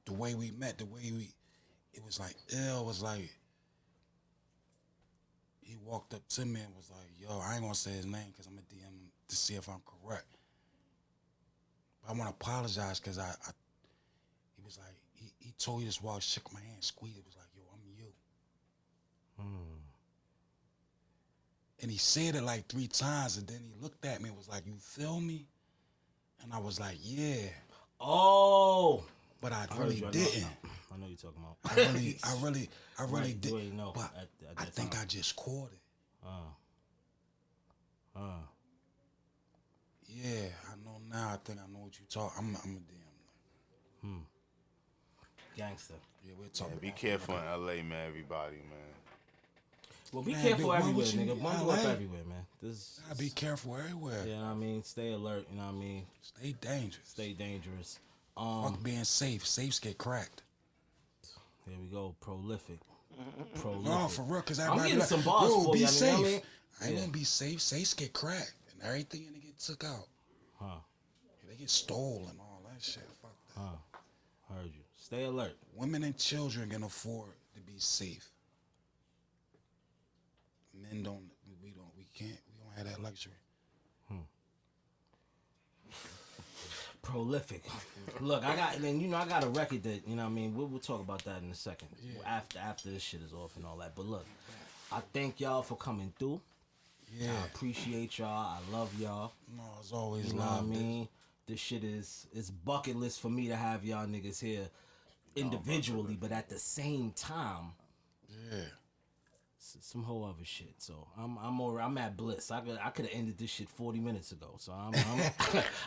the way we met, it was like ill. Was like he walked up to me and was like, "Yo, I ain't gonna say his name because I'm gonna DM him to see if I'm correct. But I want to apologize because he was like, he told you this while shook my hand, squeezed it, was like, yo, I'm you. And he said it like 3 times, and then he looked at me and was like, you feel me? And I was like, yeah. Oh. But I really didn't. I know you're talking about. I really right, did. You ain't know but at I think time. I just caught it. Yeah, I know now. I think I know what you talk. I'm a damn. Gangster. Yeah, we're talking. Be careful in LA, man. Everybody, man. Well, be Man, careful dude, everywhere, what you- nigga. One LA? up everywhere, man. I be careful everywhere. You know what I mean? Stay alert. You know what I mean? Stay dangerous. Stay dangerous. Fuck being safe. Safes get cracked. Here we go. Prolific. No, for real, because I'm getting some bars yo, for be you. safe. You know what I mean? I ain't gonna be safe. Safes get cracked and everything, and they get took out. Huh. Yeah, they get stolen and all that shit. Fuck that. Heard you. Stay alert. Women and children can afford to be safe. Men don't. We can't. We don't have that luxury. Prolific. Look, I got a record that, you know what I mean, we'll talk about that in a second. Yeah. After this shit is off and all that. But look, I thank y'all for coming through. Yeah. I appreciate y'all. I love y'all. No, it's always You know what I love. mean? This shit is bucket list for me to have y'all niggas here individually, but at the same time, Yeah. some whole other shit. So I'm at bliss. I could have ended this shit 40 minutes ago. So I'm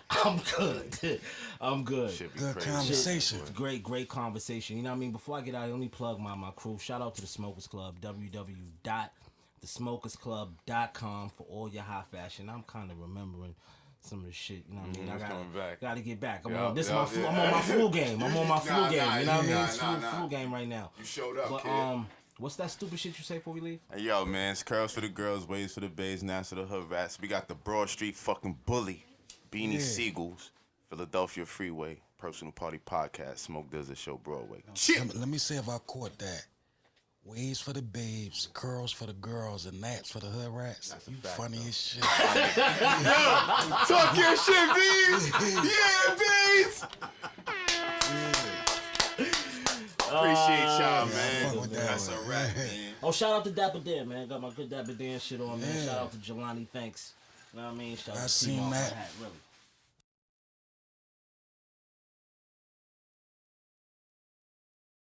I'm good. I'm good. Good conversation. Great conversation. You know what I mean? Before I get out, let me plug my crew. Shout out to the Smokers Club, www.thesmokersclub.com for all your high fashion. I'm kind of remembering some of the shit, you know what I mean? I gotta get back. I'm on my flu game. I'm on my flu game. You know what I mean? Flu game right now. You showed up, but, kid. What's that stupid shit you say before we leave? Hey, yo, man, it's curls for the girls, waves for the bays, naps for the hood rats. We got the Broad Street fucking bully, Beanie Siegels, Philadelphia Freeway, Personal Party Podcast, Smoke Does It Show Broadway. Let me see if I caught that. Waves for the babes, curls for the girls, and naps for the hood rats. You funny as shit. Talk your shit, Beans! Yeah, Beans! Appreciate y'all, man. That's a wrap, man. Oh, shout out to Dapper Dan, man. Got my good Dapper Dan shit on, man. Shout out to Jelani, thanks. You know what I mean? Shout out to seen T-Mark that. for really.